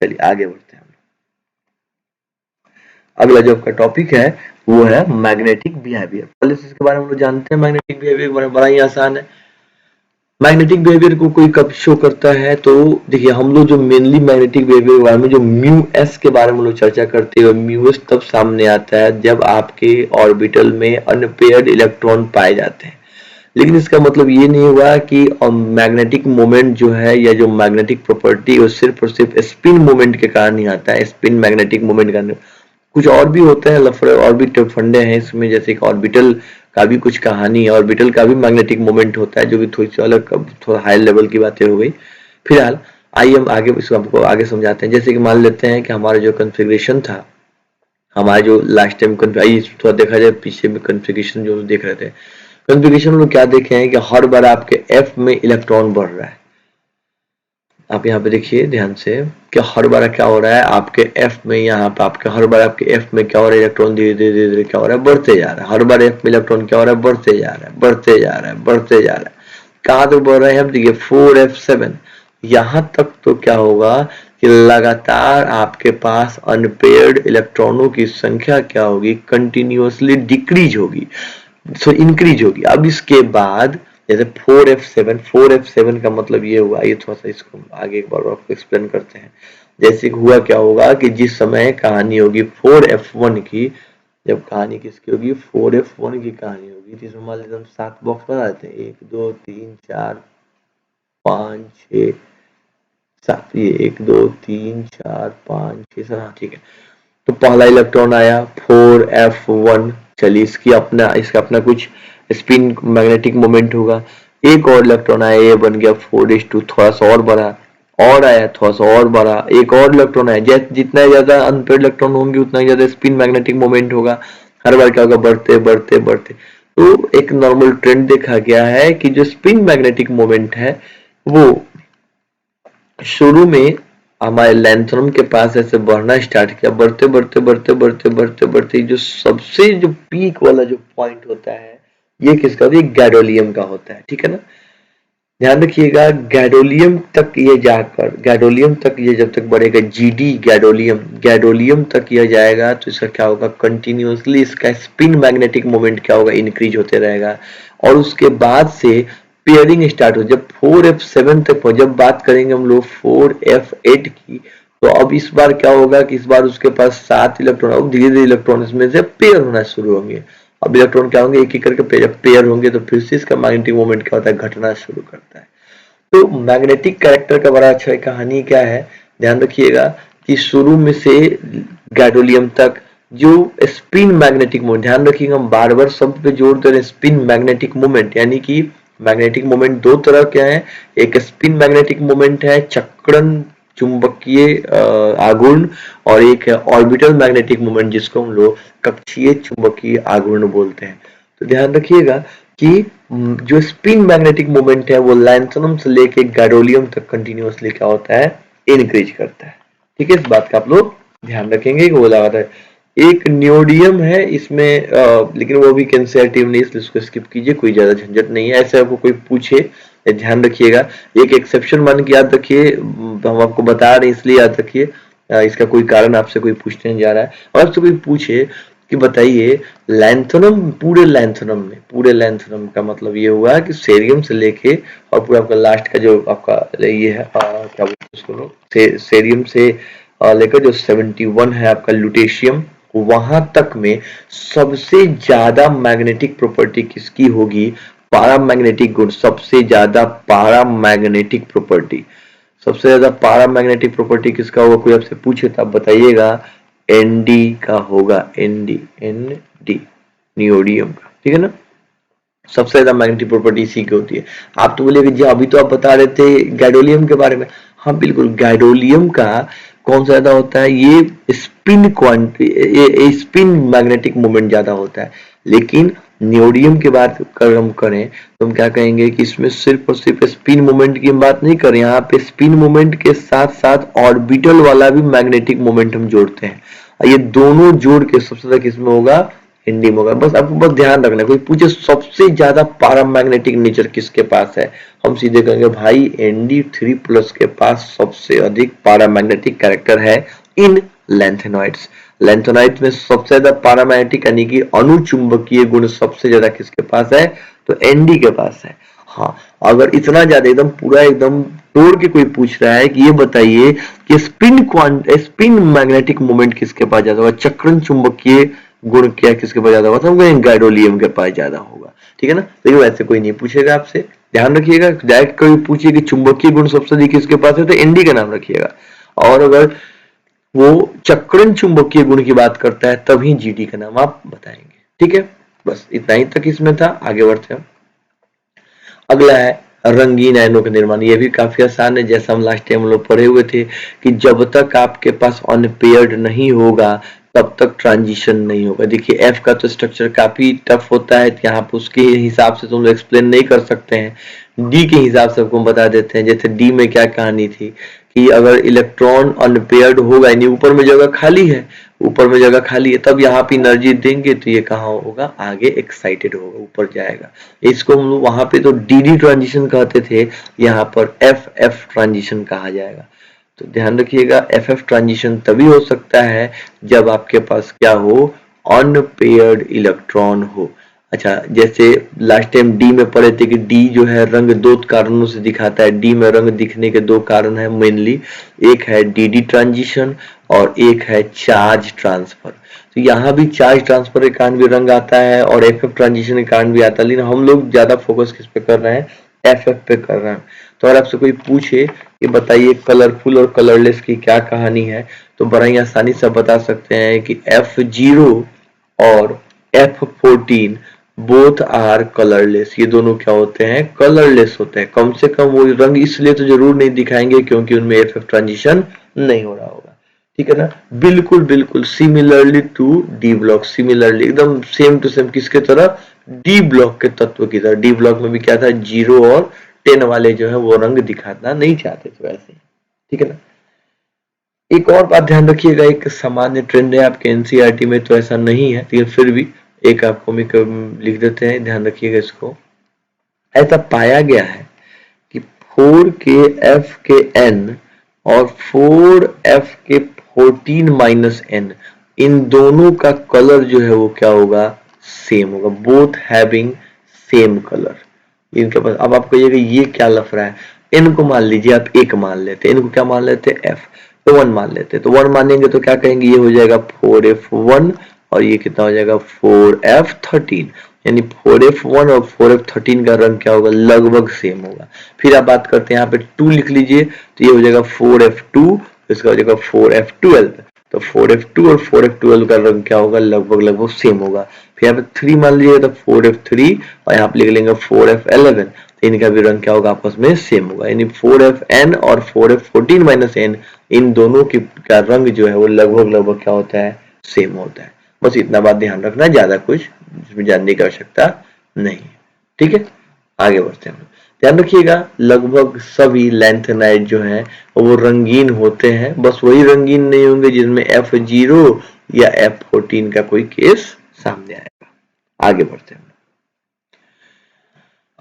चलिए आगे बढ़ते हैं। अगला जो आपका टॉपिक है वो है मैग्नेटिक बिहेवियर। पहले इसके बारे में हम लोग जानते हैं, मैग्नेटिक बिहेवियर के बारे में बड़ा ही आसान है। मैग्नेटिक बिहेवियर को कोई कब शो करता है, तो देखिए हम लोग जो मेनली मैग्नेटिक बिहेवियर के बारे में जो म्यू एस के बारे में लोग चर्चा करते हैं, म्यू एस तब सामने आता है जब आपके ऑर्बिटल में अनपेयर्ड इलेक्ट्रॉन पाए जाते हैं। लेकिन इसका मतलब ये नहीं हुआ कि मैग्नेटिक मोमेंट जो है या जो मैग्नेटिक प्रॉपर्टी वो सिर्फ और सिर्फ स्पिन मोमेंट के कारण ही आता है, स्पिन मैग्नेटिक मोमेंट का कुछ और भी होता है, लफड़े और भी फंडे हैं इसमें, जैसे कि ऑर्बिटल का भी कुछ कहानी है, ऑर्बिटल का भी मैग्नेटिक मोमेंट होता है, जो कि थोड़ी सी अलग थोड़ा हाई लेवल की बातें हो गई। फिलहाल आइए हम आगे इसको आपको आगे समझाते हैं। जैसे कि मान लेते हैं कि हमारा जो कॉन्फ़िगरेशन था, हमारा जो लास्ट टाइम थोड़ा देखा जाए पीछे में कॉन्फ़िगरेशन जो देख रहे थे, कॉन्फ़िगरेशन में क्या देखे हैं कि हर बार आपके एफ में इलेक्ट्रॉन बढ़ रहा है। आप यहाँ पे देखिए ध्यान से कि हर बार क्या हो रहा है आपके एफ में, यहाँ पे आपके हर बार आपके एफ में क्या हो रहा है, इलेक्ट्रॉन धीरे धीरे धीरे धीरे क्या हो रहा है, बढ़ते जा रहा है। हर बार एफ में इलेक्ट्रॉन क्या हो रहा है, बढ़ते जा रहा है, बढ़ते जा रहा है, बढ़ते जा रहा है। कहाँ तक बढ़ रहे हैं, अब देखिए 4f7, यहाँ तक तो क्या होगा कि लगातार आपके पास अनपेयर्ड इलेक्ट्रॉनों की संख्या क्या होगी, कंटिन्यूअसली डिक्रीज होगी, सो इंक्रीज होगी। अब इसके बाद जैसे 4f7 का मतलब ये हुआ, ये थोड़ा सा इसको आगे एक बार आपको एक्सप्लेन करते हैं। जैसे हुआ क्या होगा कि जिस समय कहानी होगी 4f1 की, जब कहानी किसकी होगी, 4f1 की कहानी होगी, तो इसमें मान लीजिए हम 7 बॉक्स बना देते हैं, 1 2 3 4 5 6 7, ये 1 2 3 4 5 6 7, हाँ ठीक है। तो पहला इलेक्ट्रॉन आया 4f1, चलिए इसका अपना कुछ स्पिन मैग्नेटिक मोमेंट होगा। एक और इलेक्ट्रॉन आया, ये बन गया 4s2, थोड़ा सा और बढ़ा, और आया थोड़ा सा और बढ़ा, एक और इलेक्ट्रॉन आया। जितना ज्यादा अनपेयर्ड इलेक्ट्रॉन होंगे उतना ही ज्यादा स्पिन मैग्नेटिक मोमेंट होगा। हर बार क्या होगा, बढ़ते बढ़ते बढ़ते। तो एक नॉर्मल ट्रेंड देखा गया है कि जो स्पिन मैग्नेटिक मोमेंट है वो शुरू में हमारे लैंथनम के पास ऐसे बढ़ना स्टार्ट किया, बढ़ते बढ़ते बढ़ते बढ़ते बढ़ते बढ़ते जो सबसे जो पीक वाला जो पॉइंट होता है, ये किसका होता है, गैडोलियम का होता है, ठीक है ना। ध्यान रखिएगा, गैडोलियम तक ये जाकर, गैडोलियम तक ये जब तक बढ़ेगा, जीडी गैडोलियम तक ये जाएगा, तो इसका क्या होगा, कंटिन्यूअसली इसका स्पिन मैग्नेटिक मोमेंट क्या होगा, इंक्रीज होते रहेगा। और उसके बाद से पेयरिंग स्टार्ट हो, जब 4f7 तक हो, जब बात करेंगे हम लोग 4f8 की, तो अब इस बार क्या होगा कि इस बार उसके पास 7 इलेक्ट्रॉन, अब धीरे धीरे इलेक्ट्रॉन इसमें से पेयर होना शुरू होंगे। अब इलेक्ट्रॉन क्या होंगे, एक एक करके जब पेयर होंगे तो फिर से इसका मैग्नेटिक मोमेंट क्या होता है, घटना शुरू करता है। तो मैग्नेटिक कैरेक्टर का बड़ा अच्छा कहानी क्या है, ध्यान रखिएगा कि शुरू में से गैडोलियम तक जो स्पिन मैग्नेटिक मोमेंट, ध्यान रखिएगा हम बार बार शब्द पे जोर दे रहे हैं, स्पिन मैग्नेटिक मोमेंट, यानी कि मैग्नेटिक मोमेंट दो तरह के हैं। एक स्पिन मैग्नेटिक मोमेंट है, चक्रण चुंबकीय आघूर्ण, और एक है ऑर्बिटल मैग्नेटिक मोमेंट जिसको हम लोग कक्षीय चुंबकीय आघूर्ण बोलते हैं। तो ध्यान रखिएगा कि जो स्पिन मैग्नेटिक मोमेंट है वो लैंथनम से लेके गैडोलियम तक कंटिन्यूअसली क्या होता है, इनक्रीज करता है। ठीक है, इस बात का आप लोग ध्यान रखेंगे कि वो लगा है। एक नियोडियम है इसमें लेकिन वो भी कंसेप्टिव नहीं, इसलिए इसको स्किप कीजिए, कोई ज्यादा झंझट नहीं है। ऐसे आपको कोई पूछे ध्यान रखिएगा, एक एक्सेप्शन मान के याद रखिए, हम आपको बता रहे हैं इसलिए याद रखिए, इसका कोई कारण आपसे कोई पूछने जा रहा है, और आपसे कोई पूछे कि बताइए लैंथनम, पूरे लैंथनम का मतलब ये हुआ कि सेरियम से लेके और पूरा आपका लास्ट का जो आपका ये है क्या बोलते हैं उसको, सेरियम से लेकर जो 71 है आपका लुटेशियम, वहां तक में सबसे ज्यादा मैग्नेटिक प्रॉपर्टी किसकी होगी, पारामैग्नेटिक गुण, सबसे ज्यादा पारामैग्नेटिक प्रॉपर्टी, सबसे ज्यादा पारामैग्नेटिक प्रॉपर्टी किसका होगा, कोई आपसे पूछे तो आप बताइएगा एनडी का होगा, एनडी नियोडियम का, ठीक है ना। सबसे ज्यादा मैग्नेटिक प्रॉपर्टी इसी की होती है। आप तो बोलेगे जी अभी तो आप बता रहे थे गैडोलियम के बारे में, हाँ बिल्कुल, गैडोलियम का कौन सा ज्यादा होता है, ये स्पिन क्वांटिटी, ये स्पिन मैग्नेटिक मोमेंट ज्यादा होता है, लेकिन नियोडियम की बात कर हम करें तो हम क्या कहेंगे कि इसमें सिर्फ और सिर्फ स्पिन मोमेंट की हम बात नहीं कर रहे, यहाँ पे स्पिन मोमेंट के साथ साथ ऑर्बिटल वाला भी मैग्नेटिक मोमेंट हम जोड़ते हैं, और ये दोनों जोड़ के सबसे ज्यादा किसमें होगा, हिंदी में होगा। बस आपको बस ध्यान रखना है, कोई पूछे सबसे ज्यादा पैरामैग्नेटिक नेचर किसके पास है, हम सीधे कहेंगे भाई Nd3+ के पास सबसे अधिक पैरामैग्नेटिक कैरेक्टर है इन लैंथेनॉइड्स। लैंथेनॉइड्स में सबसे ज्यादा पैरामैग्नेटिक यानी कि अनुचुंबकीय गुण सबसे ज्यादा किसके पास है, तो Nd के पास है। हाँ, अगर इतना ज्यादा एकदम पूरा एकदम तोड़ के कोई पूछ रहा है कि ये बताइए कि स्पिन मैग्नेटिक मोमेंट किसके पास ज्यादा होगा, चक्रण चुंबकीय गुण क्या किसके पास ज्यादा होगा, तो हम कहेंगे गाइडोलियम के पास ज्यादा होगा। ठीक है ना, लेकिन वैसे कोई नहीं पूछेगा आपसे, ध्यान रखिएगा। डायरेक्ट कोई पूछिए कि चुंबकीय गुण सबसे अधिक किसके पास है, तो Nd का नाम रखिएगा, और अगर वो चक्रण चुंबकीय गुण की बात करता है तभी Gd का नाम आप बताएंगे। ठीक है, बस इतना ही तक इसमें था, आगे बढ़ते हैं। अगला है रंगीन आयनों का निर्माण। ये भी काफी आसान है, जैसा हम लास्ट टाइम लोग पढ़े हुए थे कि जब तक आपके पास अनपेयर्ड नहीं होगा तब तक ट्रांजिशन नहीं होगा। देखिए एफ का तो स्ट्रक्चर काफी टफ होता है, यहाँ पे उसके हिसाब से तुम लोग एक्सप्लेन नहीं कर सकते हैं। डी के हिसाब से आपको बता देते हैं, जैसे डी में क्या कहानी थी कि अगर इलेक्ट्रॉन अनपेयर्ड होगा यानी ऊपर में जगह खाली है, ऊपर में जगह खाली है, तब यहाँ पे एनर्जी देंगे तो ये कहाँ होगा, आगे एक्साइटेड होगा, ऊपर जाएगा। इसको हम लोग वहां पे तो डी ट्रांजिशन कहते थे, यहाँ पर एफ ट्रांजिशन कहा जाएगा। तो ध्यान रखिएगा, एफ ट्रांजिशन तभी हो सकता है जब आपके पास क्या हो, अनपेयर्ड इलेक्ट्रॉन हो। अच्छा, जैसे लास्ट टाइम डी में पढ़े थे कि डी जो है रंग दो कारणों से दिखाता है। डी में रंग दिखने के दो कारण है मेनली, एक है डी ट्रांजिशन और एक है चार्ज ट्रांसफर। तो यहाँ भी चार्ज ट्रांसफर के कारण भी रंग आता है और एफ ट्रांजिशन के कारण भी आता है, लेकिन हम लोग ज्यादा फोकस किस पे कर रहे हैं, एफ पे कर रहे हैं। तो अगर आपसे कोई पूछे कि बताइए कलरफुल और कलरलेस की क्या कहानी है, तो बड़ा ही आसानी से बता सकते हैं कि F0 और F14 बोथ आर कलरलेस। ये दोनों क्या होते हैं, कलरलेस होते हैं। कम से कम वो रंग इसलिए तो जरूर नहीं दिखाएंगे क्योंकि उनमें एफ ट्रांजिशन नहीं हो रहा होगा। ठीक है ना, बिल्कुल बिल्कुल similarly to D block, similarly एकदम सेम टू सेम किसके तरह, डी ब्लॉक के तत्व की तरह। डी ब्लॉक में भी क्या था, 0 और 10 वाले जो है वो रंग दिखाना नहीं चाहते थे वैसे। ठीक है ना, एक और बात ध्यान रखिएगा, एक सामान्य ट्रेंड है आपके एनसीईआरटी में तो ऐसा नहीं है, लेकिन फिर भी एक आपको लिख देते हैं, ध्यान रखिएगा इसको। ऐसा पाया गया है कि 4 के एफ के एन और 4f के 14 n, इन दोनों का कलर जो है वो क्या होगा, सेम होगा, बोथ हैविंग सेम कलर। इनके पास अब आप कहिएगा ये क्या लफड़ा है, इनको मान लीजिए आप एक मान लेते, इनको क्या मान लेते, f, तो 1 मान लेते, तो 1 मानेंगे तो क्या कहेंगे, ये हो जाएगा 4f1 और ये कितना हो जाएगा 4f13, यानी 4f1 और 4f13 का रंग क्या होगा, लगभग सेम होगा। फिर आप बात करते हैं यहाँ पे 2 लिख लीजिए, तो ये हो जाएगा 4f2, इसका हो जाएगा 4f12, तो 4f2 और 4f12 का रंग क्या होगा, लगभग सेम होगा। फिर यहाँ पे 3 मान लीजिए तो 4f3 और यहाँ पे लिख लेंगे 4f11, तो इनका भी रंग क्या होगा, आपस में सेम होगा, यानी 4fn और 4f14 n, इन दोनों की का रंग जो है वो लगभग क्या होता है, सेम होता है। बस इतना बात ध्यान रखना, ज्यादा कुछ इसमें जानने की आवश्यकता नहीं। ठीक है, आगे बढ़ते हैं। ध्यान रखिएगा लगभग सभी लैंथेनाइड जो है वो रंगीन होते हैं, बस वही रंगीन नहीं होंगे जिनमें F0 या F14 का कोई केस सामने आएगा। आगे बढ़ते हैं।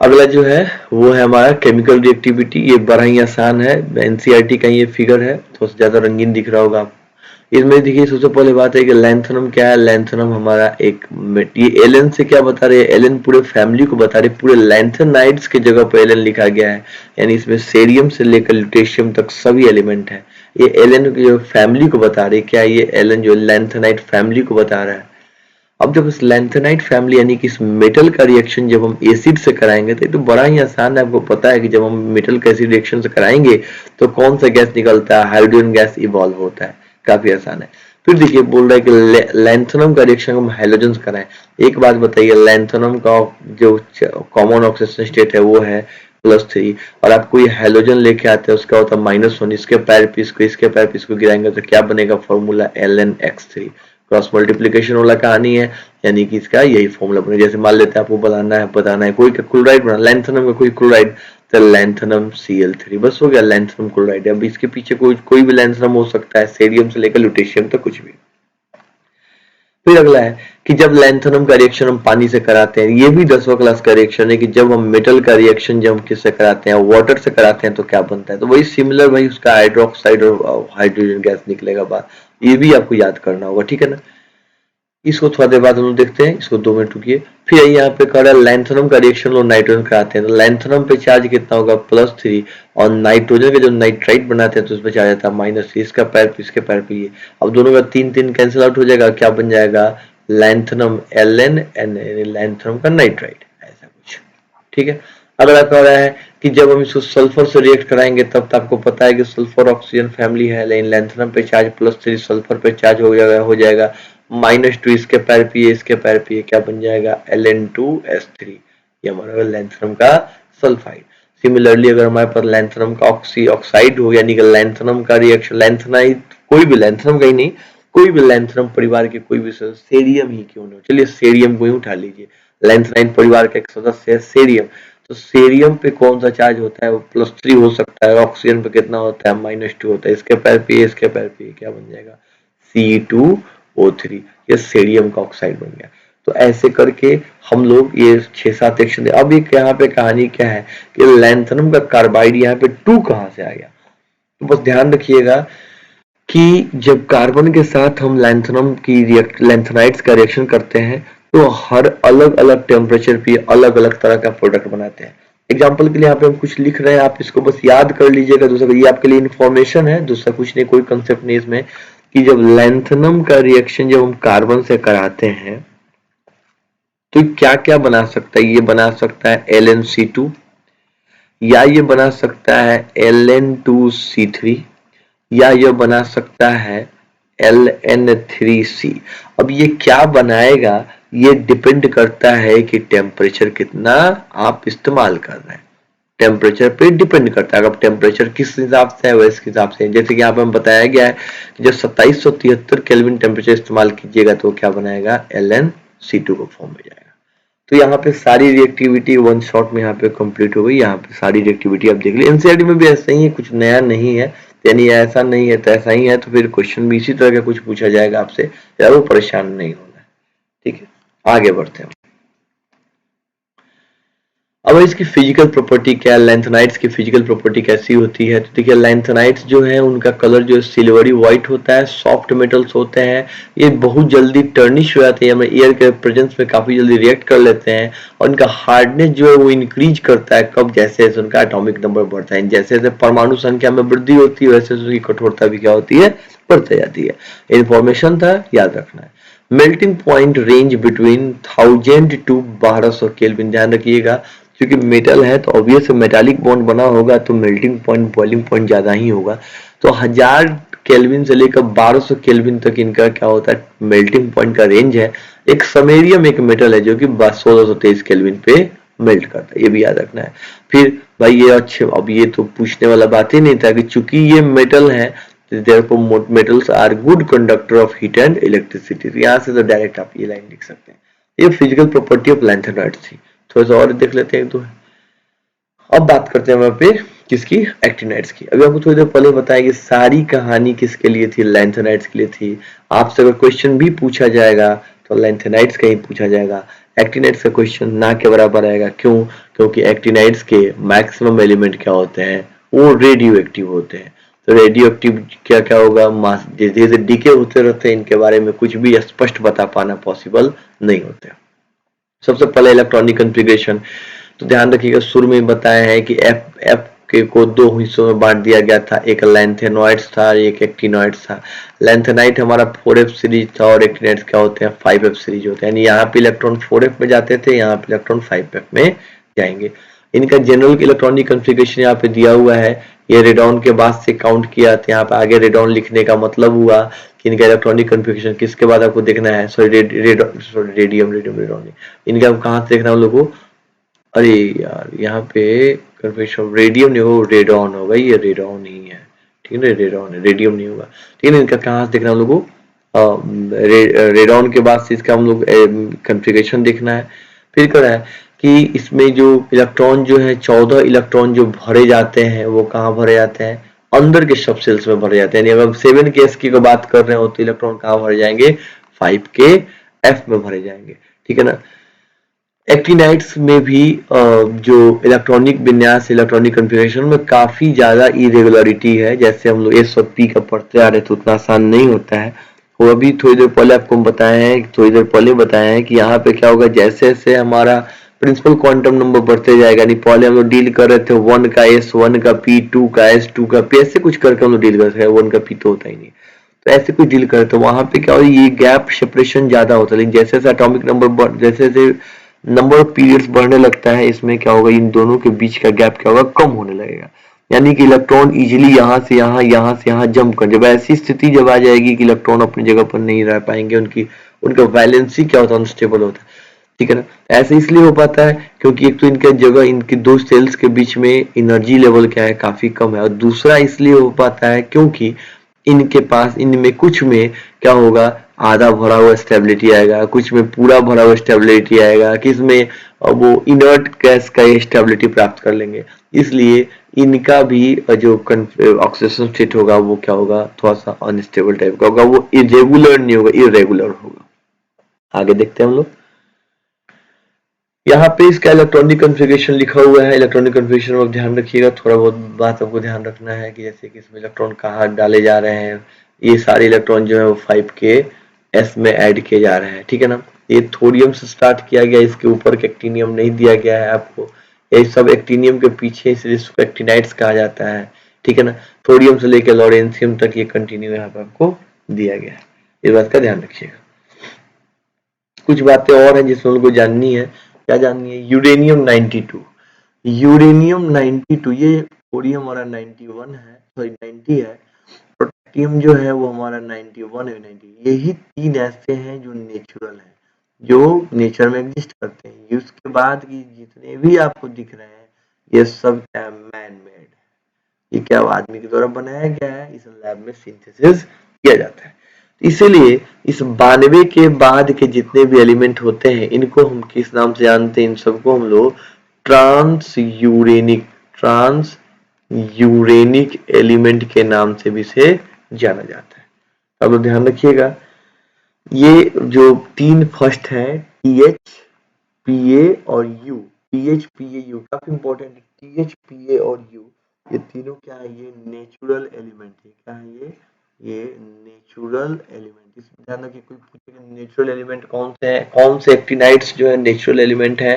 अगला जो है वो है हमारा केमिकल रिएक्टिविटी। ये बड़ा ही आसान है, एनसीईआरटी का ये फिगर है, थोड़ा सा ज्यादा रंगीन दिख रहा होगा आपको। इसमें देखिए सबसे पहले बात है कि लैंथेनम क्या है, लैंथेनम हमारा एक, ये एलन से क्या बता रहे हैं, एलन पूरे फैमिली को बता रहे, पूरे लैंथेनाइड्स की जगह पर एलन लिखा गया है, यानी इसमें सेरियम से लेकर ल्यूटेशियम तक सभी एलिमेंट है। ये एलन की जो फैमिली को बता रही है, क्या ये एलन जो लैंथेनाइड फैमिली को बता रहा है। अब जब इस लैंथेनाइड फैमिली यानी कि इस मेटल का रिएक्शन जब हम एसिड से कराएंगे तो बड़ा ही आसान है, आपको पता है कि जब हम मेटल का एसिड रिएक्शन से कराएंगे तो कौन सा गैस निकलता है, हाइड्रोजन गैस इवॉल्व होता है, काफी आसान है। फिर देखिए बोल रहा है कि लैंथेनम का रिएक्शन हम हैलोजन से कराएं। एक बात बताइए, लैंथेनम का जो कॉमन ऑक्सीडेशन स्टेट है वो है +3, और आप कोई हैलोजन लेके आते हैं उसका होता है -1, इसके पैर पीस को गिराएंगे तो क्या बनेगा, फॉर्मूला Ln(x3), क्रॉस मल्टीप्लीकेशन वाला कहानी है, यानी कि इसका यही फॉर्मूला बने। जैसे मान लेते हैं आपको बताना है कोई का क्लोराइड बना, लैंथनम का कोई क्लोराइड, तो लैंथनम Cl3, बस हो गया लैंथनम क्लोराइड। अब इसके पीछे कोई भी लैंथनम हो सकता है, सोडियम से लेकर लुटेशियम तक कुछ भी। फिर अगला है कि जब लैंथनम का रिएक्शन हम पानी से कराते हैं, ये भी 10वां क्लास का रिएक्शन है कि जब हम मेटल का रिएक्शन जब हम किससे कराते हैं, वाटर से कराते हैं तो क्या बनता है, तो वही सिमिलर वही उसका हाइड्रोक्साइड और हाइड्रोजन गैस निकलेगा बाहर, ये भी आपको याद करना होगा, ठीक है ना। इसको थोड़ा देर बाद हम लोग देखते हैं, इसको 2 मिनट रुकिए। फिर यहाँ पे कह रहा है लैंथनम का रिएक्शन लोग नाइट्रोजन कराते हैं, तो लैंथनम पे चार्ज कितना होगा +3, और नाइट्रोजन के जो नाइट्राइट बनाते हैं तो उसमें चार्ज आता है -3, इसका पैर पे इसके पैर पे ये। अब दोनों का 3 कैंसिल आउट हो जाएगा, क्या बन जाएगा लैंथनम LnN, लैंथनम का नाइट्राइट, ऐसा कुछ, ठीक है। अगला कह रहा है कि जब हम इसको सल्फर से रिएक्ट कराएंगे तब तो आपको पता है कि सल्फर ऑक्सीजन फैमिली है, लेकिन लैंथनम पे चार्ज +3, सल्फर पे चार्ज हो जाएगा -2, इसके पैर पे इसके पैर पे क्या बन जाएगा Ln2S3, ये हमारा लैंथनम का सल्फाइड। सिमिलरली अगर हमारे पास लैंथनम का ऑक्साइड हो, यानी कि लैंथनम का रिएक्शन, लैंथनाइड कोई भी, लैंथनम का ही नहीं, कोई भी लैंथनम परिवार के कोई भी सदस्य, सेरियम ही क्यों ना हो, चलिए सेरियम को ही उठा लीजिए, लैंथनाइड परिवार का एक सदस्य है सेरियम, तो सेरियम पे कौन सा चार्ज होता है, वो +3 हो सकता है, ऑक्सीजन पे कितना होता है -2 होता है, इसके पैर पे इसके पैर पे क्या बन जाएगा C2O3, ये सोडियम का ऑक्साइड बन गया। तो ऐसे करके हम लोग ये 6-7 एक्शन। अब एक यहाँ पे कहानी क्या है कि लैंथनम का कार्बाइड यहाँ पे 2 कहाँ से आ गया, तो बस ध्यान रखिएगा कि जब कार्बन के साथ हम लैंथनाइड्स का रिएक्शन करते हैं तो हर अलग अलग टेम्परेचर पे अलग अलग तरह का प्रोडक्ट बनाते हैं। एग्जाम्पल के लिए यहाँ पे हम कुछ लिख रहे हैं, आप इसको बस याद कर लीजिएगा, दूसरा ये आपके लिए इन्फॉर्मेशन है, दूसरा कुछ नहीं, कोई कंसेप्ट नहीं इसमें, कि जब लैंथनम का रिएक्शन जब हम कार्बन से कराते हैं तो क्या क्या बना सकता है, ये बना सकता है LnC2, या ये बना सकता है Ln2C3, या यह बना सकता है Ln3C। अब ये क्या बनाएगा, ये डिपेंड करता है कि टेम्परेचर कितना आप इस्तेमाल कर रहे हैं, टेम्परेचर पे डिपेंड करता है। अब टेम्परेचर किस हिसाब से है वैसे हिसाब से, जैसे कि यहाँ पे हम बताया गया है कि जब 2773 केल्विन टेम्परेचर इस्तेमाल कीजिएगा तो क्या बनाएगा Ln2C को फॉर्म में जाएगा। तो यहाँ पे सारी रिएक्टिविटी वन शॉट में यहाँ पे कंप्लीट हो गई, यहाँ पे सारी रिएक्टिविटी आप देख ली। एनसीईआरटी में भी ऐसा ही है, कुछ नया नहीं है, यानी ऐसा नहीं है तो ऐसा ही है, तो फिर क्वेश्चन भी इसी तरह का कुछ पूछा जाएगा आपसे, यार वो परेशान नहीं होना है, ठीक है। आगे बढ़ते हैं। अब इसकी फिजिकल प्रॉपर्टी क्या है, लैंथनाइड्स की फिजिकल प्रॉपर्टी कैसी होती है, तो देखिए लैंथनाइड्स जो है उनका कलर जो है सिल्वरी व्हाइट होता है, सॉफ्ट मेटल्स होते हैं, ये बहुत जल्दी टर्निश हो जाते हैं, हमें एयर के प्रेजेंस में काफी जल्दी रिएक्ट कर लेते हैं, और इनका हार्डनेस जो है वो इंक्रीज करता है कब, जैसे जैसे उनका एटॉमिक नंबर बढ़ता है, जैसे जैसे परमाणु संख्या में वृद्धि होती है वैसे उसकी कठोरता भी क्या होती है, बढ़ती जाती है। इन्फॉर्मेशन था, याद रखना है। Melting point range between 1000 to 1200 kelvin, ध्यान रखिएगा, क्योंकि मेटल है तो ऑब्वियस मेटालिक बॉन्ड बना होगा तो मेल्टिंग पॉइंट बॉइलिंग पॉइंट ज्यादा ही होगा, तो 1000 केल्विन से लेकर 1200 केल्विन तक इनका क्या होता है मेल्टिंग पॉइंट का रेंज है। एक समेरियम एक मेटल है जो कि 1623 केल्विन पे मेल्ट करता है, ये भी याद रखना है। फिर भाई ये अच्छे, अब ये तो पूछने वाला बात ही नहीं था कि चूंकि ये मेटल है therefore metals are good conductor of heat and electricity, तो यहाँ से तो डायरेक्ट आप ये लाइन लिख सकते हैं। ये फिजिकल प्रॉपर्टी ऑफ लैंथनाइड्स थी, थोड़ा सा और देख लेते हैं। तो अब बात करते हैं वहां पे किसकी, एक्टिनाइड्स की। अभी आपको थोड़ी देर पहले बताया कि सारी कहानी किसके लिए थी, लैंथनाइड्स के लिए थी। आपसे अगर क्वेश्चन भी पूछा जाएगा तो लैंथनाइड्स का ही पूछा जाएगा, एक्टिनाइड्स का क्वेश्चन ना के बराबर आएगा। क्यों, क्योंकि एक्टिनाइड्स के मैक्सिमम एलिमेंट क्या होते हैं, वो रेडियो एक्टिव होते हैं। तो रेडियो एक्टिव क्या क्या होगा, मास धीरे धीरे डीके होते रहते हैं, इनके बारे में कुछ भी स्पष्ट बता पाना पॉसिबल नहीं होते। सबसे पहले इलेक्ट्रॉनिक कॉन्फ़िगरेशन, तो ध्यान रखिएगा शुरू में बताया है कि एफ के को 2 हिस्सों में बांट दिया गया था, एक लैंथेनॉइड्स था एक एक्टिनॉइड्स था। लैंथेनाइट हमारा 4f सीरीज था और एक्टिनाइड्स क्या होते हैं 5f सीरीज होते हैं, यानी यहाँ पे इलेक्ट्रॉन 4f में जाते थे, यहाँ पे इलेक्ट्रॉन 5f में जाएंगे। इनका जनरल इलेक्ट्रॉनिक कॉन्फ़िगरेशन यहाँ पे दिया हुआ है, ये रेडॉन के बाद से काउंट किया, तो यहाँ पे आगे रेडॉन लिखने का मतलब हुआ कि इनका इलेक्ट्रॉनिक कॉन्फ़िगरेशन किसके बाद आपको देखना है, रेडियम रेडॉन, इनका कहाँ से देखना है हम लोग को, अरे यार यहाँ पे कन्फर्मेशन रेडियम नहीं होगा, रेडॉन होगा, ये रेडॉन ही है, ठीक है, रेडॉन है, रेडियम नहीं होगा, ठीक है। इनका कहाँ से देखना हम लोग को, रेडॉन के बाद से इसका हम लोग कॉन्फ़िगरेशन देखना है। फिर क्या है कि इसमें जो इलेक्ट्रॉन जो है 14 इलेक्ट्रॉन जो भरे जाते हैं वो कहाँ भरे जाते हैं, अंदर के सब सेल्स में भरे जाते हैं। यानी अगर 7k की बात कर रहे हो तो इलेक्ट्रॉन कहाँ भरे जाएंगे, 5kF में भरे जाएंगे, ठीक है ना। एक्टिनाइड्स में भी जो इलेक्ट्रॉनिक विन्यास, इलेक्ट्रॉनिक कॉन्फ़िगरेशन में काफी ज्यादा इरेगुलरिटी है। जैसे हम लोग एस और पी का पढ़ते आ रहे तो उतना आसान नहीं होता है। वो अभी थोड़ी देर पहले आपको बताए हैं, थोड़ी देर पहले बताए हैं कि यहाँ पे क्या होगा, जैसे जैसे हमारा प्रिंसिपल क्वांटम नंबर बढ़ते जाएगा, यानी पहले हम लोग डील कर रहे थे 1 का एस, 1 का पी, 2 का एस, 2 का पी, ऐसे कुछ करके हम लोग डील करते हैं। 1 का पी तो होता ही नहीं, तो ऐसे कुछ डील करे तो वहां पे क्या हो, ये गैप सेपरेशन ज्यादा होता है। लेकिन जैसे जैसे एटॉमिक नंबर जैसे जैसे नंबर ऑफ पीरियड्स बढ़ने लगता है, इसमें क्या होगा, इन दोनों के बीच का गैप क्या होगा, कम होने लगेगा। यानी कि इलेक्ट्रॉन इजीली यहाँ से यहाँ, यहाँ से यहाँ जंप कर, जब ऐसी स्थिति जब आ जाएगी कि इलेक्ट्रॉन अपनी जगह पर नहीं रह पाएंगे, उनका वैलेंसी क्या होता है, अनस्टेबल होता है, ठीक है ना। ऐसे इसलिए हो पाता है क्योंकि एक तो इनके जगह, इनकी दो सेल्स के बीच में एनर्जी लेवल क्या है, काफी कम है। और दूसरा इसलिए हो पाता है क्योंकि इनके पास, इनमें कुछ में क्या होगा, आधा भरा हुआ स्टेबिलिटी आएगा, कुछ में पूरा भरा हुआ स्टेबिलिटी आएगा, किस में वो इनर्ट गैस का स्टेबिलिटी प्राप्त कर लेंगे। इसलिए इनका भी जो ऑक्सीडेशन स्टेट होगा वो क्या होगा, थोड़ा सा अनस्टेबल टाइप का होगा, वो इरेगुलर नहीं होगा, इरेगुलर होगा। आगे देखते हैं हम लोग। यहाँ पे इसका इलेक्ट्रॉनिक कॉन्फ़िगरेशन लिखा हुआ है। इलेक्ट्रॉनिक कॉन्फ़िगरेशन में ध्यान रखिएगा, थोड़ा बहुत बात आपको ध्यान रखना है कि जैसे कि इसमें इलेक्ट्रॉन कहाँ डाले जा रहे हैं। ये सारे इलेक्ट्रॉन जो है वो 5k में ऐड किए जा रहे हैं, ठीक है ना। ये थोरियम से स्टार्ट किया गया, इसके ऊपर के एक्टिनियम नहीं दिया गया है आपको। ये सब एक्टिनियम के पीछे इसलिए इसको एक्टिनाइड्स कहा जाता है, ठीक है ना। थोरियम से लेकर लॉरेंशियम तक ये कंटिन्यू यहाँ पे आपको दिया गया है, इस बात का ध्यान रखिएगा। कुछ बातें और हैं जिसमें उनको जाननी है। क्या जाननी है, यूरेनियम 92, यूरेनियम 92, ये थोरियम हमारा 91 है, सॉरी 90 है, प्रोटेक्टियम जो है वो हमारा 91 है, 90। यही तीन ऐसे हैं जो नेचुरल हैं, जो नेचर में एग्जिस्ट करते हैं। उसके बाद की जितने भी आपको दिख रहे हैं ये सब क्या, मैन मेड। ये क्या आदमी के द्वारा बनाया गया है, इस लैब में सिंथेसिस किया जाता है। इसीलिए इस 92 के बाद के जितने भी एलिमेंट होते हैं इनको हम किस नाम से जानते हैं, इन सबको हम लोग ट्रांस यूरेनिक एलिमेंट के नाम से भी इसे जाना जाता है। अब ध्यान रखिएगा, ये जो तीन फर्स्ट है TH, PA और U, TH, PA, U काफी इंपॉर्टेंट है। TH, PA और U ये तीनों क्या है, ये नेचुरल एलिमेंट है। क्या है ये नेचुरल एलिमेंट। इसमें ध्यान रखिए, कोई पूछेगा नेचुरल एलिमेंट कौन से हैं, कौन से एक्टिनाइड्स जो है नेचुरल एलिमेंट है,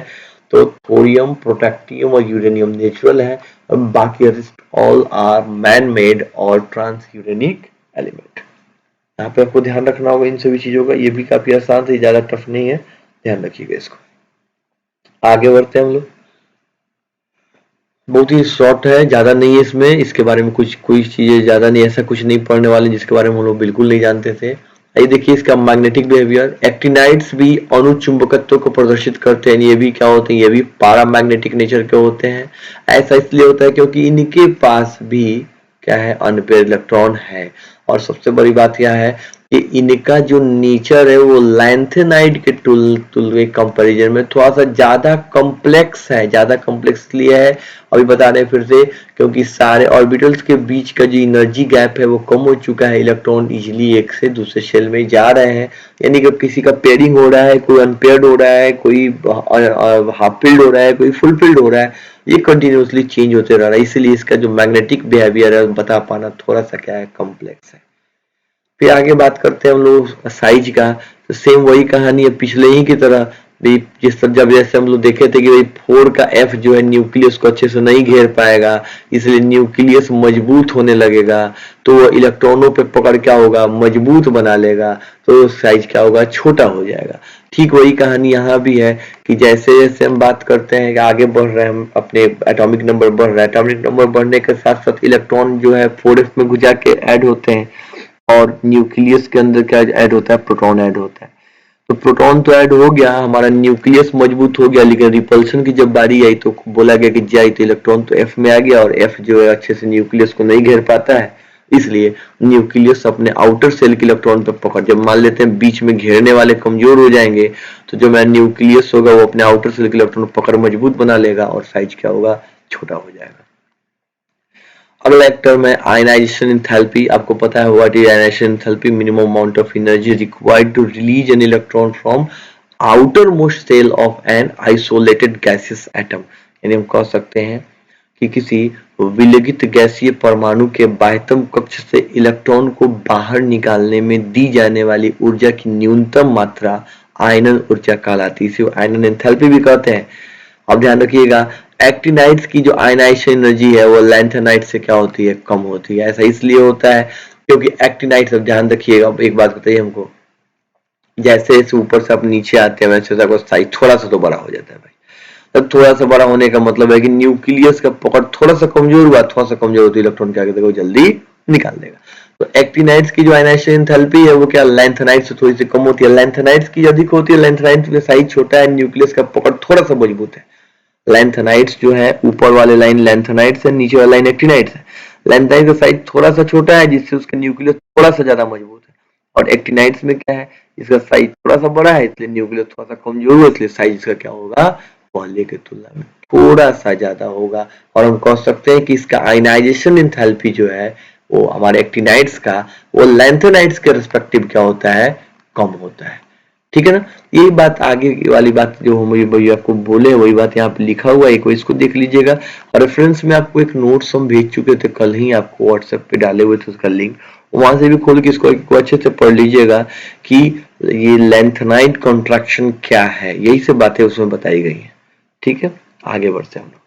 तो थोरियम, प्रोटेक्टियम और यूरेनियम नेचुरल है, और बाकी ऑल आर मैन मेड और ट्रांस यूरेनिक एलिमेंट। यहाँ पे आपको ध्यान रखना होगा इन सभी चीजों का। ये भी काफी आसान है, ज्यादा टफ नहीं है, ध्यान रखिएगा इसको। आगे बढ़ते हैं हम लोग। बहुत ही शॉर्ट है, ज्यादा नहीं है इसमें, इसके बारे में कोई चीजें ज्यादा नहीं, ऐसा कुछ नहीं पढ़ने वाले जिसके बारे में हम लोग बिल्कुल नहीं जानते थे। ये देखिए इसका मैग्नेटिक बिहेवियर। एक्टिनाइड्स भी अणुचुंबकत्व को प्रदर्शित करते हैं, ये भी क्या होते हैं, ये भी पैरामैग्नेटिक नेचर के होते हैं। ऐसा इसलिए होता है क्योंकि इनके पास भी क्या है, अनपेयर इलेक्ट्रॉन है। और सबसे बड़ी बात यह है कि इनका जो नेचर है वो लैंथेनाइड के तुलना कंपैरिजन में थोड़ा सा ज्यादा कॉम्प्लेक्स है। ज्यादा कॉम्प्लेक्स इसलिए है, अभी बता रहे हैं फिर से, क्योंकि सारे ऑर्बिटल्स के बीच का जो एनर्जी गैप है वो कम हो चुका है। इलेक्ट्रॉन इजिली एक से दूसरे शेल में जा रहे हैं, यानी कि किसी का पेयरिंग हो रहा है, कोई अनपेयर्ड हो रहा है, कोई हाफ फिल्ड हो रहा है, कोई फुल फिल्ड हो रहा है, ये कंटिन्यूसली चेंज होते रह रहा है। इसीलिए इसका जो मैग्नेटिक बिहेवियर है बता पाना थोड़ा सा क्या है, कॉम्प्लेक्स है। फिर आगे बात करते हैं हम लोग साइज का, तो सेम वही कहानी है पिछले ही की तरह। जिस तरह जब जैसे हम लोग देखे थे कि भाई 4 का F जो है न्यूक्लियस को अच्छे से नहीं घेर पाएगा, इसलिए न्यूक्लियस मजबूत होने लगेगा, तो इलेक्ट्रॉनों पे पकड़ क्या होगा, मजबूत बना लेगा, तो साइज क्या होगा, छोटा हो जाएगा। ठीक वही कहानी यहाँ भी है कि जैसे जैसे हम बात करते हैं कि आगे बढ़ रहे हैं हम, अपने एटॉमिक नंबर बढ़ रहा है, एटॉमिक नंबर बढ़ने के साथ साथ इलेक्ट्रॉन जो है 4f में घुसा के ऐड होते हैं, और न्यूक्लियस के अंदर क्या ऐड होता है, प्रोटॉन ऐड होता है। तो प्रोटॉन तो ऐड हो गया, हमारा न्यूक्लियस मजबूत हो गया, लेकिन रिपल्शन की जब बारी आई तो बोला गया कि जाए, तो इलेक्ट्रॉन तो F में आ गया, और F जो है अच्छे से न्यूक्लियस को नहीं घेर पाता है, इसलिए न्यूक्लियस अपने आउटर सेल के इलेक्ट्रॉन पे पकड़, जब मान लेते हैं बीच में घेरने वाले कमजोर हो जाएंगे तो जो न्यूक्लियस होगा वो अपने आउटर सेल के इलेक्ट्रॉन पकड़ मजबूत बना लेगा और साइज क्या होगा, छोटा हो जाएगा। अगला एक टर्म है आयनाइजेशन एंथैल्पी। आपको पता है what is ionization enthalpy, minimum amount of energy required to release an electron from outermost shell of an isolated gaseous atom. यानी हम कह सकते हैं कि किसी विलगित गैसीय परमाणु के बाह्यतम कक्ष से इलेक्ट्रॉन को बाहर निकालने में दी जाने वाली ऊर्जा की न्यूनतम मात्रा आयनन ऊर्जा कहलाती है। इसे आयनन एंथैल्पी भी कहते हैं। अब ध्यान रखिएगा एक्टिनाइड्स की जो आयनाइजेशन एनर्जी है वो लैंथेनाइट से क्या होती है, कम होती है। ऐसा इसलिए होता है क्योंकि एक्टिनाइड्स, अब ध्यान रखिएगा, एक बात बताइए हमको, जैसे इस ऊपर से आप नीचे आते हैं वैसे आपका साइज थोड़ा सा तो बड़ा हो जाता है भाई। तब थोड़ा सा बड़ा होने का मतलब है कि न्यूक्लियस का पकड़ थोड़ा सा कमजोर हुआ, थोड़ा सा कमजोर होती है, इलेक्ट्रॉन क्या करेगा, जल्दी निकाल देगा। तो एक्टिनाइड्स की जो आयनाइजेशन एंथैल्पी है वो क्या लैंथेनाइड्स से थोड़ी सी कम होती है, लैंथेनाइड्स की अधिक होती है। लैंथेनाइड्स का साइज छोटा है, न्यूक्लियस का पकड़ थोड़ा सा मजबूत है। लैंथेनाइड्स जो है, ऊपर वाले लाइन लैंथेनाइड्स है, नीचे वाला लाइन एक्टिनाइड्स है। लैंथेनाइड का साइज थोड़ा सा छोटा है जिससे उसका न्यूक्लियस थोड़ा सा ज्यादा मजबूत है, और एक्टिनाइड्स में क्या है, इसका साइज थोड़ा सा बड़ा है इसलिए न्यूक्लियस थोड़ा सा कमजोर है, इसलिए साइज इसका क्या होगा, पहले की तुलना में थोड़ा सा ज्यादा होगा। और हम कह सकते हैं कि इसका आयनाइजेशन एंथैल्पी जो है वो हमारे एक्टिनाइड्स का वो लैंथेनाइड्स के रिस्पेक्टिव क्या होता है, कम होता है। ठीक है ना। यही बात आगे वाली बात जो हम वही आपको बोले वही बात यहाँ पे लिखा हुआ है, एक इसको देख लीजिएगा। रेफरेंस में आपको एक नोट्स हम भेज चुके थे कल ही, आपको व्हाट्सएप पे डाले हुए थे उसका लिंक, वहां से भी खोल के इसको अच्छे से पढ़ लीजिएगा कि ये लेंथेनाइड कॉन्ट्रैक्शन क्या है, यही सब बातें उसमें बताई गई हैं। ठीक है, आगे बढ़ते हैं हम लोग।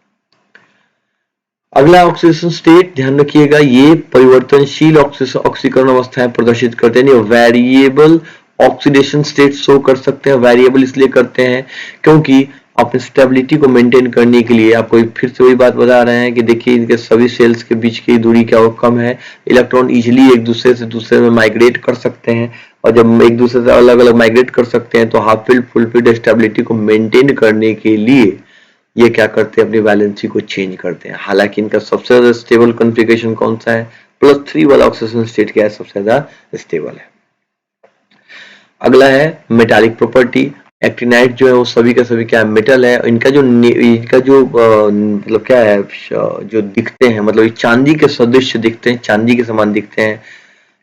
अगला ऑक्सीडेशन स्टेट, ध्यान रखिएगा ये परिवर्तनशील ऑक्सीकरण अवस्थाएं प्रदर्शित करते हैं, वेरिएबल ऑक्सीडेशन स्टेट शो कर सकते हैं। वेरिएबल इसलिए करते हैं क्योंकि अपने स्टेबिलिटी को मेंटेन करने के लिए, आपको फिर से वही बात बता रहे हैं कि देखिए इनके सभी सेल्स के बीच की दूरी क्या वो कम है, इलेक्ट्रॉन इजिली एक दूसरे से दूसरे में माइग्रेट कर सकते हैं, और जब एक दूसरे से अलग अलग माइग्रेट कर सकते हैं तो half filled full field stability को मेंटेन करने के लिए ये क्या करते हैं, अपनी वैलेंसी को चेंज करते हैं। हालांकि इनका सबसे ज्यादा स्टेबल कॉन्फ़िगरेशन कौन सा है, +3 वाला ऑक्सीजन स्टेट क्या है, सबसे ज्यादा स्टेबल है। अगला है मेटालिक प्रॉपर्टी। एक्टिनाइड जो है वो सभी का सभी क्या है, मेटल है। इनका जो मतलब क्या है, जो दिखते हैं मतलब चांदी के सदृश दिखते हैं, चांदी के समान दिखते हैं।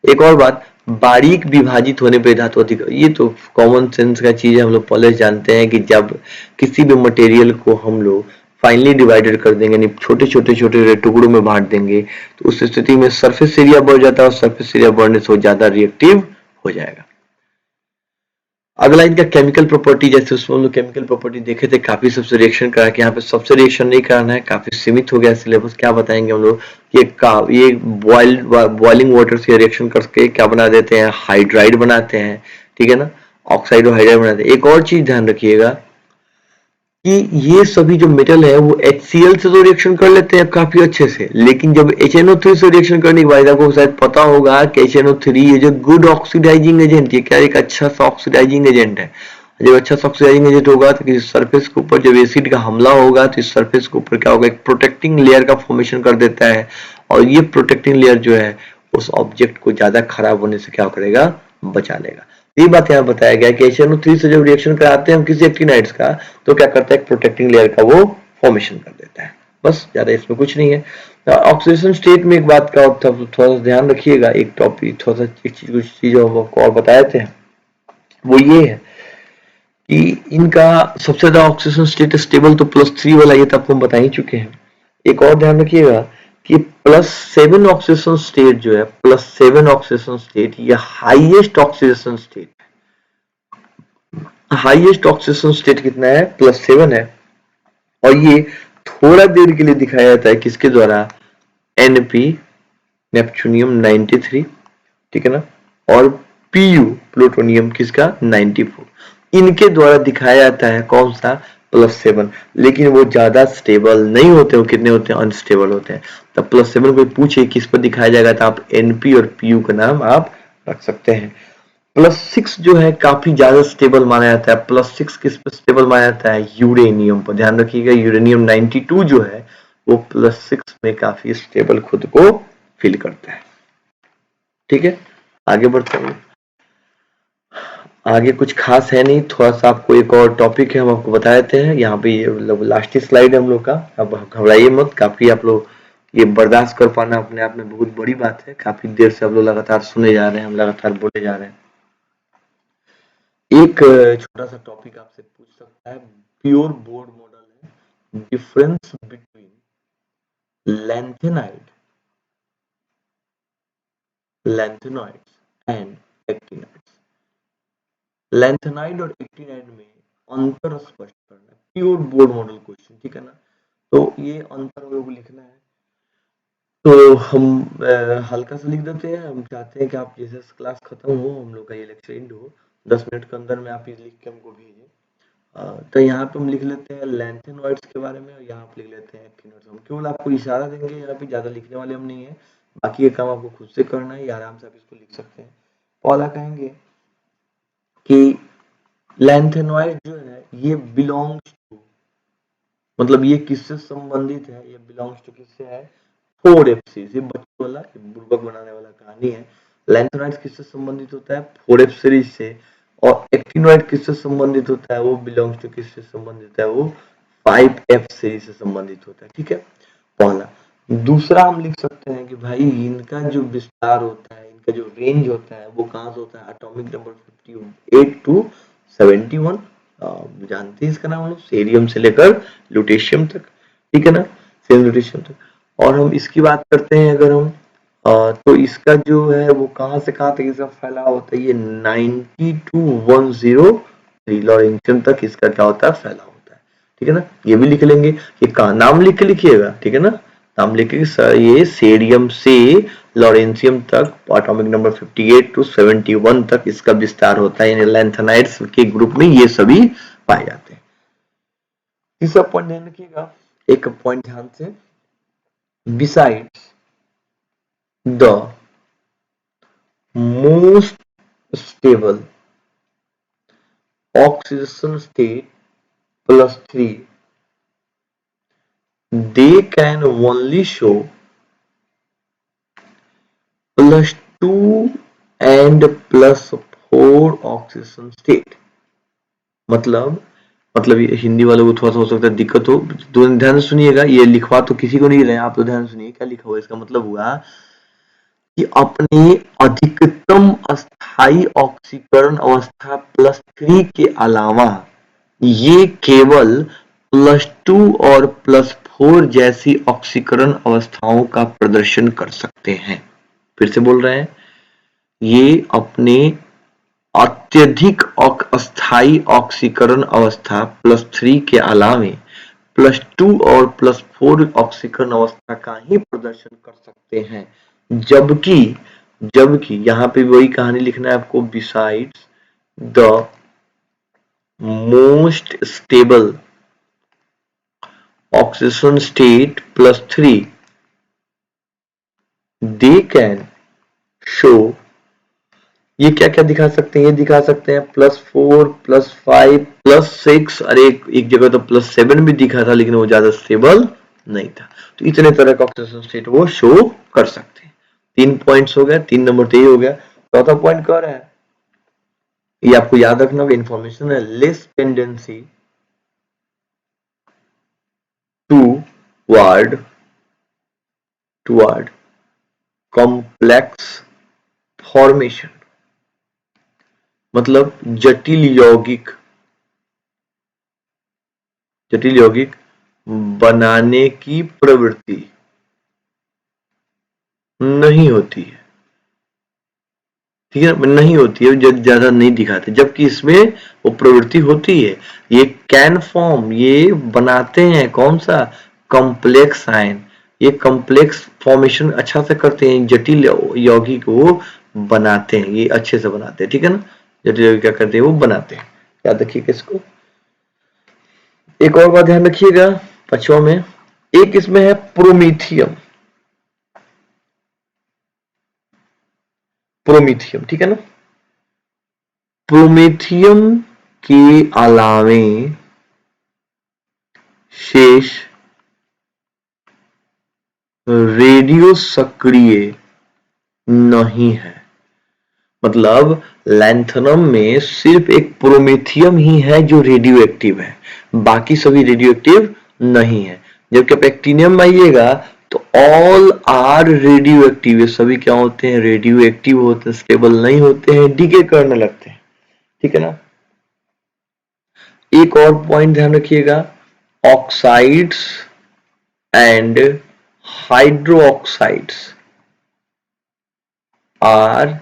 एक और बात, बारीक विभाजित होने पे धातु अधिक, ये तो कॉमन सेंस का चीज है, हम लोग पहले जानते हैं कि जब किसी भी मटेरियल को हम लोग फाइनली डिवाइडेड कर देंगे, यानी छोटे छोटे छोटे टुकड़ों में बांट देंगे, तो उस स्थिति में सरफेस एरिया बढ़ जाता है, और सरफेस एरिया बढ़ने से वो ज्यादा रिएक्टिव हो जाएगा। अगला इनका केमिकल प्रॉपर्टी, जैसे उसमें हम लोग केमिकल प्रॉपर्टी देखे थे, काफी सबसे रिएक्शन करा के यहाँ पे सबसे रिएक्शन नहीं कराना है, काफी सीमित हो गया सिलेबस। क्या बताएंगे हम लोग, ये बॉइलिंग वाटर से रिएक्शन करके क्या बना देते हैं, हाइड्राइड बनाते हैं। ठीक है ना, ऑक्साइड और हाइड्राइड बनाते हैं। एक और चीज ध्यान रखिएगा कि ये सभी जो मेटल है वो HCl से तो रिएक्शन कर लेते हैं काफी अच्छे से, लेकिन जब HNO3 से रिएक्शन करने के बाद आपको शायद पता होगा कि HNO3 ये जो गुड ऑक्सीडाइजिंग एजेंट, ये क्या एक अच्छा सा ऑक्सीडाइजिंग एजेंट है। जब अच्छा सा ऑक्सीडाइजिंग एजेंट होगा तो किसी सरफेस के ऊपर जब एसिड का हमला होगा तो इस सरफेस के ऊपर क्या होगा, एक प्रोटेक्टिंग लेयर का फॉर्मेशन कर देता है, और ये प्रोटेक्टिंग लेयर जो है उस ऑब्जेक्ट को ज्यादा खराब होने से क्या करेगा, बचा लेगा। ये बात यहाँ बताया गया कि HNO3 से जब रिएक्शन कराते हैं हम किसी एक्टिनाइड्स का, तो क्या करता है, प्रोटेक्टिंग लेयर का वो फॉर्मेशन कर देता है। बस, ज्यादा इसमें कुछ नहीं है। ऑक्सीडेशन स्टेट में एक बात का थोड़ा सा ध्यान रखिएगा, एक टॉपिक थोड़ा सा एक चीज कुछ चीज आपको और बताए थे, वो ये है कि इनका सबसे ज्यादा ऑक्सीडेशन स्टेट स्टेबल तो +3 वाला, ये तो आपको हम बता ही चुके हैं। एक और ध्यान रखिएगा कि +7 ऑक्सीडेशन स्टेट जो है, +7 ऑक्सीडेशन स्टेट, ये highest oxidation state, highest oxidation state कितना है, +7 है। और ये थोड़ा देर के लिए दिखाया जाता है किसके द्वारा, NP नेपच्यूनियम 93, ठीक है ना, और PU प्लूटोनियम किसका 94, इनके द्वारा दिखाया जाता है कौन सा, +7। लेकिन वो ज्यादा स्टेबल नहीं होते, वो कितने होते हैं, अनस्टेबल होते हैं। तब +7 कोई पूछे किस पर दिखाया जाएगा तो आप NP और PU का नाम आप रख सकते हैं। +6 जो है काफी ज्यादा स्टेबल माना जाता है। +6 किस पर स्टेबल माना जाता है, यूरेनियम पर। ध्यान रखिएगा यूरेनियम 92 जो है वो +6 में काफी स्टेबल खुद को फील करता है। ठीक है, आगे बढ़ते हैं। आगे कुछ खास है नहीं, थोड़ा सा आपको एक और टॉपिक है हम आपको बता देते हैं। यहाँ पे मतलब लास्ट ही स्लाइड है हम लोग का, अब घबराइए मत, काफी आप लोग ये बर्दाश्त कर पाना अपने आप में बहुत बड़ी बात है। काफी देर से आप लोग लगातार सुने जा रहे हैं, हम लगातार बोले जा रहे हैं। एक छोटा सा टॉपिक आपसे पूछ सकता है, प्योर बोर्ड मॉडल है, difference between lengthenide lengthenoids and actinides. lengthenide और एक्टिनाइड में अंतर स्पष्ट करना है, प्योर बोर्ड मॉडल क्वेश्चन, ठीक है ना। तो ये अंतर हम लोग को लिखना है, तो हम हल्का सा लिख देते हैं। हम चाहते हैं कि आप जैसे क्लास खत्म हो, हम लोग का ये लेक्चर एंड हो, 10 मिनट के अंदर में आप ये लिख के हमको भेजें। तो यहाँ पे हम लिख लेते हैं लैंथेनॉइड्स के बारे में, और यहाँ पे लिख लेते हैं एक्टिनॉइड्स। हम केवल आपको इशारा देंगे, यहाँ पे ज्यादा लिखने वाले हम नहीं है, बाकी ये काम आपको खुद से करना है, आराम से आप इसको लिख सकते हैं। पहला कहेंगे कि लैंथेनॉइड जो है ये बिलोंग्स टू, मतलब ये किससे संबंधित है, ये बिलोंग्स टू किससे है, 4F सीरीज। ये बच्चों वाला, ये बुर्बक बनाने वाला कहानी है। लैंथेनॉइड किससे संबंधित होता है, 4F सीरीज से। और एक्टिनॉइड किससे संबंधित होता है, वो बिलोंग्स टू किससे संबंधित है, वो 5F सीरीज से संबंधित होता है, ठीक है, पहला। दूसरा हम लिख सकते हैं कि भाई इनका जो विस्तार होता है, इनका जो रेंज होता है, वो कहां से होता है, एटॉमिक नंबर 58 टू 71। जानते हैं इसका नाम हम लोग, सेरियम से लेकर लुटेशियम तक, ठीक है ना, सेरियम लुटेशियम तक। और हम इसकी बात करते हैं अगर हम, तो इसका जो है वो कहां से कहां तक इसका फैलाव होता है, ये 90 टू 103 लॉरेंशियम तक इसका क्या होता है, फैलाव होता है, ठीक है ना। ये भी लिख लेंगे, ये का नाम लिख के लिखिएगा, ठीक है ना, नाम लिख के सर ये सेरियम से लॉरेंशियम तक एटॉमिक नंबर 58 टू 71 तक इसका विस्तार होता है, यानी लैंथेनाइड्स के ग्रुप में ये सभी पाए जाते हैं। तीसरा पॉइंट ध्यान रखिएगा, एक पॉइंट ध्यान से, besides the most stable oxidation state +3, they can only show +2 and +4 oxidation state। मतलब ये हिंदी वालों को थोड़ा सा हो सकता है दिक्कत हो, तो ध्यान से सुनिएगा, ये लिखवा तो किसी को नहीं रहे, आप तो ध्यान सुनिए क्या लिखा हुआ। इसका मतलब हुआ कि अपने अधिकतम अस्थाई ऑक्सीकरण अवस्था +3 के अलावा ये केवल +2 और +4 जैसी ऑक्सीकरण अवस्थाओं का प्रदर्शन कर सकते हैं। फिर से बोल रहे हैं, ये अपने अत्यधिक अस्थाई ऑक्सीकरण अवस्था +3 के अलावे +2 और +4 ऑक्सीकरण अवस्था का ही प्रदर्शन कर सकते हैं। जबकि जबकि यहाँ पे वही कहानी लिखना है आपको, besides the most stable oxidation state +3, they can show, ये क्या क्या दिखा सकते हैं, ये दिखा सकते हैं +4 +5 +6, अरे एक जगह तो +7 भी दिखा था, लेकिन वो ज्यादा स्टेबल नहीं था। तो इतने तरह का ऑक्सीजन स्टेट वो शो कर सकते हैं। 3 पॉइंट्स हो गया, 3 नंबर तो ये हो गया। चौथा पॉइंट क्या रहा है, ये आपको याद रखना होगा, इंफॉर्मेशन है, less tendency toward complex formation, मतलब जटिल यौगिक बनाने की प्रवृत्ति नहीं होती है, ठीक है, नहीं होती है, ज्यादा नहीं दिखाते, जबकि इसमें वो प्रवृत्ति होती है। ये कैन फॉर्म, ये बनाते हैं कौन सा, कॉम्प्लेक्स आयन, ये कॉम्प्लेक्स फॉर्मेशन अच्छा से करते हैं, जटिल यौगिक को बनाते हैं, ये अच्छे से बनाते हैं, ठीक है ना। जटिल यौगिक क्या करते हैं, वो बनाते हैं, याद रखिएगा इसको। एक और बात ध्यान रखिएगा पांचवा में, एक इसमें है प्रोमीथियम, ठीक है ना। प्रोमीथियम के अलावे शेष रेडियो सक्रिय नहीं है, मतलब लैंथनम में सिर्फ एक प्रोमेथियम ही है जो रेडियो एक्टिव है, बाकी सभी रेडियो एक्टिव नहीं है। जबकि आप एक्टिनियम में आइएगा तो ऑल आर रेडियो एक्टिव, ये सभी क्या होते हैं, रेडियो एक्टिव होते हैं, स्टेबल नहीं होते हैं, डीके करने लगते हैं। ठीक है ना। एक और पॉइंट ध्यान रखिएगा, oxides and hydroxides are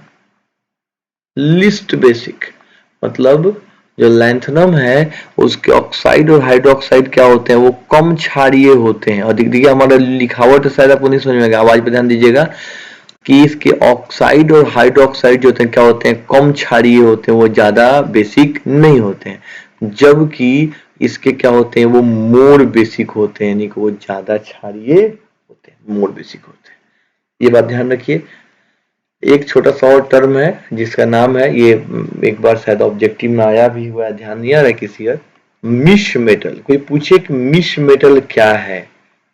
least basic. मतलब जो लैंथनम है उसके ऑक्साइड और हाइड्रोक्साइड क्या होते हैं, वो कम क्षारीय होते हैं। और देखिए हमारा लिखावट तो शायद आपको नहीं समझ में आएगा, आवाज पे ध्यान दीजिएगा कि इसके ऑक्साइड और हाइड्रोक्साइड जो होते हैं क्या होते हैं, कम क्षारीय होते हैं, वो ज्यादा बेसिक नहीं होते हैं। जबकि इसके क्या होते हैं, वो मोर बेसिक होते हैं, यानी कि वो ज्यादा क्षारीय होते हैं, मोर बेसिक होते हैं। ये बात ध्यान रखिए। एक छोटा सा और टर्म है जिसका नाम है, ये एक बार शायद ऑब्जेक्टिव में आया भी हुआ है, ध्यान नहीं आ रहा है किसी का, मिश मेटल। कोई पूछे कि मिश मेटल क्या है,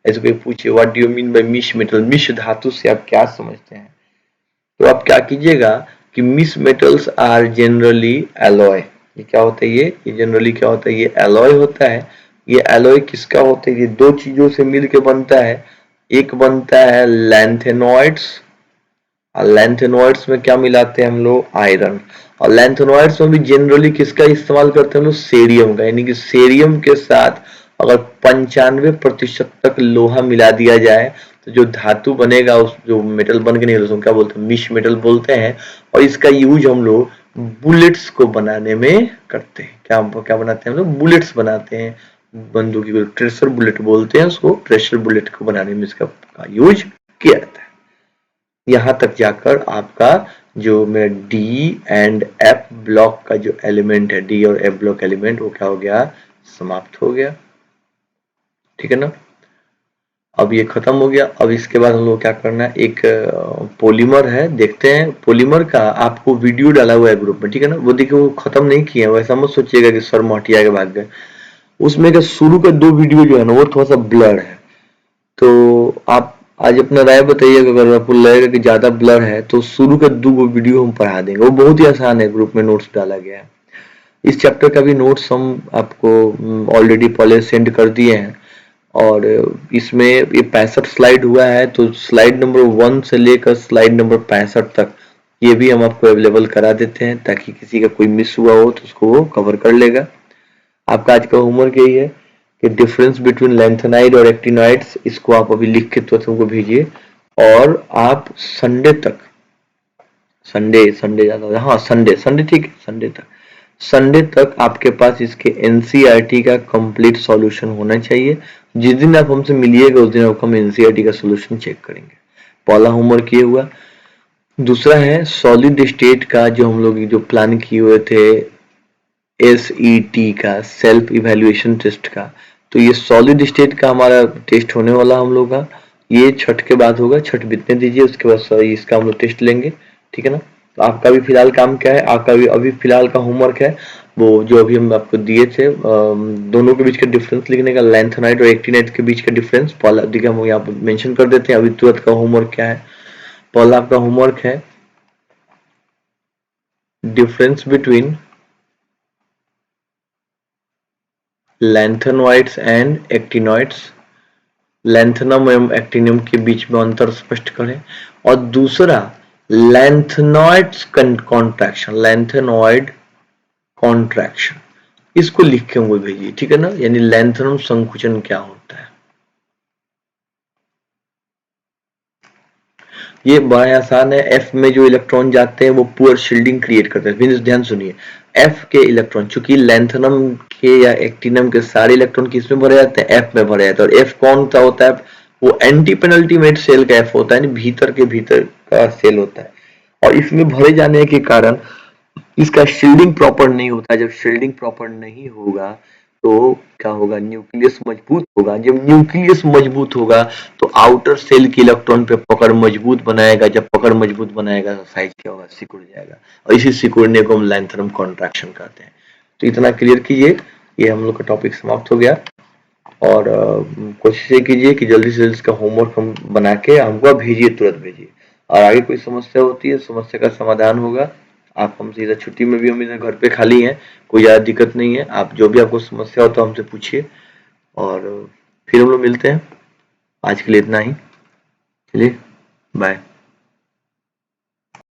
ऐसे कोई पूछे what do you mean by misch metal, misch धातु से आप क्या समझते हैं, तो आप क्या कीजिएगा कि मिश मेटल्स आर जनरली एलॉय। ये क्या होता है, ये जनरली क्या होता है, ये एलॉय होता है। ये एलॉय किसका होता है, ये दो चीजों से मिलकर बनता है। एक बनता है लैंथेनॉइड्स, और लैंथेनॉइड्स में क्या मिलाते हैं हम लोग, आयरन। और लैंथेनॉइड्स में भी जनरली किसका इस्तेमाल करते हैं हम लोग, सेरियम का। यानी कि सेरियम के साथ अगर 95% तक लोहा मिला दिया जाए तो जो धातु बनेगा, उस जो मेटल बन के निकले उसको क्या बोलते हैं, मिश मेटल बोलते हैं। और इसका यूज हम लोग बुलेट्स को बनाने में करते हैं। क्या क्या बनाते हैं हम लोग, बुलेट्स बनाते हैं, बंदूक की ट्रेसर बुलेट बोलते हैं उसको, ट्रेसर बुलेट को बनाने में इसका यूज किया जाता है। यहाँ तक जाकर आपका जो मेरा डी एंड एफ ब्लॉक का जो एलिमेंट है, डी और एफ ब्लॉक एलिमेंट, वो क्या हो गया, समाप्त हो गया। ठीक है ना। अब ये खत्म हो गया। अब इसके बाद हम लोग क्या करना है, एक पॉलीमर है, देखते हैं पॉलीमर का, आपको वीडियो डाला हुआ है ग्रुप में, ठीक है ना। वो देखिए वो खत्म नहीं किया, वैसा मत सोचिएगा कि सर मोटिया के भाग गए। उसमें का शुरू का 2 वीडियो जो है ना वो थोड़ा सा ब्लर है, तो आप आज अपना राय बताइएगा। अगर आपको लगेगा कि ज्यादा ब्लर है तो शुरू के 2 वीडियो हम पढ़ा देंगे, वो बहुत ही आसान है, ग्रुप में नोट्स डाला गया है। इस चैप्टर का भी नोट्स हम आपको ऑलरेडी पहले सेंड कर दिए हैं। और इसमें ये 65 स्लाइड हुआ है, तो स्लाइड नंबर 1 से लेकर स्लाइड नंबर 65 तक ये भी हम आपको अवेलेबल करा देते हैं, ताकि किसी का कोई मिस हुआ हो तो उसको वो कवर कर लेगा। आपका आज का होमवर्क यही है कि डिफरेंस बिटवीन लैंथेनाइड और एक्टिनॉइड्स, इसको आप अभी लिख के तुरंत हमको भेजिए। और आप संडे तक, संडे संडे ज्यादा, हाँ संडे संडे ठीक है, संडे तक, संडे तक आपके पास इसके एनसीईआरटी का कंप्लीट सॉल्यूशन होना चाहिए। जिस दिन आप हमसे मिलिएगा उस दिन आपको हम एनसीईआरटी का सॉल्यूशन चेक करेंगे। पहला होमवर्क ये हुआ। दूसरा है सॉलिड स्टेट का, जो हम लोग जो प्लान किए हुए थे एसईटी का, सेल्फ इवैल्यूएशन टेस्ट का, तो ये सॉलिड स्टेट का हमारा टेस्ट होने वाला हम लोग का, ये छठ के बाद होगा। छठ बीतने दीजिए, उसके बाद इसका हम लोग टेस्ट लेंगे। ठीक है ना। तो आपका भी फिलहाल काम क्या है, आपका भी अभी फिलहाल का होमवर्क है वो जो अभी हम आपको दिए थे, दोनों के बीच का डिफरेंस लिखने का, लैंथेनाइड और एक्टिनाइड के बीच का डिफरेंस। पहला देखिए हम यहाँ पर मेंशन कर देते हैं अभी तुरंत का होमवर्क क्या है। पहला आपका होमवर्क है difference between lanthanoids and actinoids, lanthanum एवं एक्टिनियम के बीच में अंतर स्पष्ट करें। और दूसरा लैंथेनॉइड्स कॉन्ट्रैक्शन, लैंथेनॉइड कॉन्ट्रैक्शन, इसको लिख के हमको भेजिए। ठीक है ना। यानी लैंथेनम संकुचन क्या होता है, ये बड़ा आसान है। एफ में जो इलेक्ट्रॉन जाते हैं वो पुअर शील्डिंग क्रिएट करते हैं। फिर ध्यान सुनिए, एफ के इलेक्ट्रॉन, चूंकि लैंथेनम के या एक्टिनम के सारे इलेक्ट्रॉन किसमें भरे जाते हैं, एफ में भरे जाते हैं। और एफ कौन सा होता है, वो एंटी पेनल्टीमेट सेल का एफ होता है, भीतर के भीतर का सेल होता है। और इसमें भरे जाने के कारण इसका शील्डिंग प्रॉपर नहीं होता। जब शील्डिंग प्रॉपर नहीं होगा तो क्या होगा, न्यूक्लियस मजबूत होगा। जब न्यूक्लियस मजबूत होगा तो आउटर सेल के इलेक्ट्रॉन पे पकड़ मजबूत बनाएगा। जब पकड़ मजबूत बनाएगा तो साइज क्या होगा, सिकुड़ जाएगा। और इसी सिकुड़ने को हम लैंथेनम कॉन्ट्रैक्शन कहते हैं। तो इतना क्लियर कीजिए, ये हम लोग का टॉपिक समाप्त हो गया। और कोशिश ये कीजिए कि जल्दी से जल्दी इसका होमवर्क हम बना के हमको भेजिए, तुरंत भेजिए। और आगे कोई समस्या होती है, समस्या का समाधान होगा आप हमसे इधर छुट्टी में भी, हम इधर घर पे खाली हैं, कोई ज़्यादा दिक्कत नहीं है। आप जो भी आपको समस्या हो तो हमसे पूछिए, और फिर हम लोग मिलते हैं। आज के लिए इतना ही। चलिए, बाय।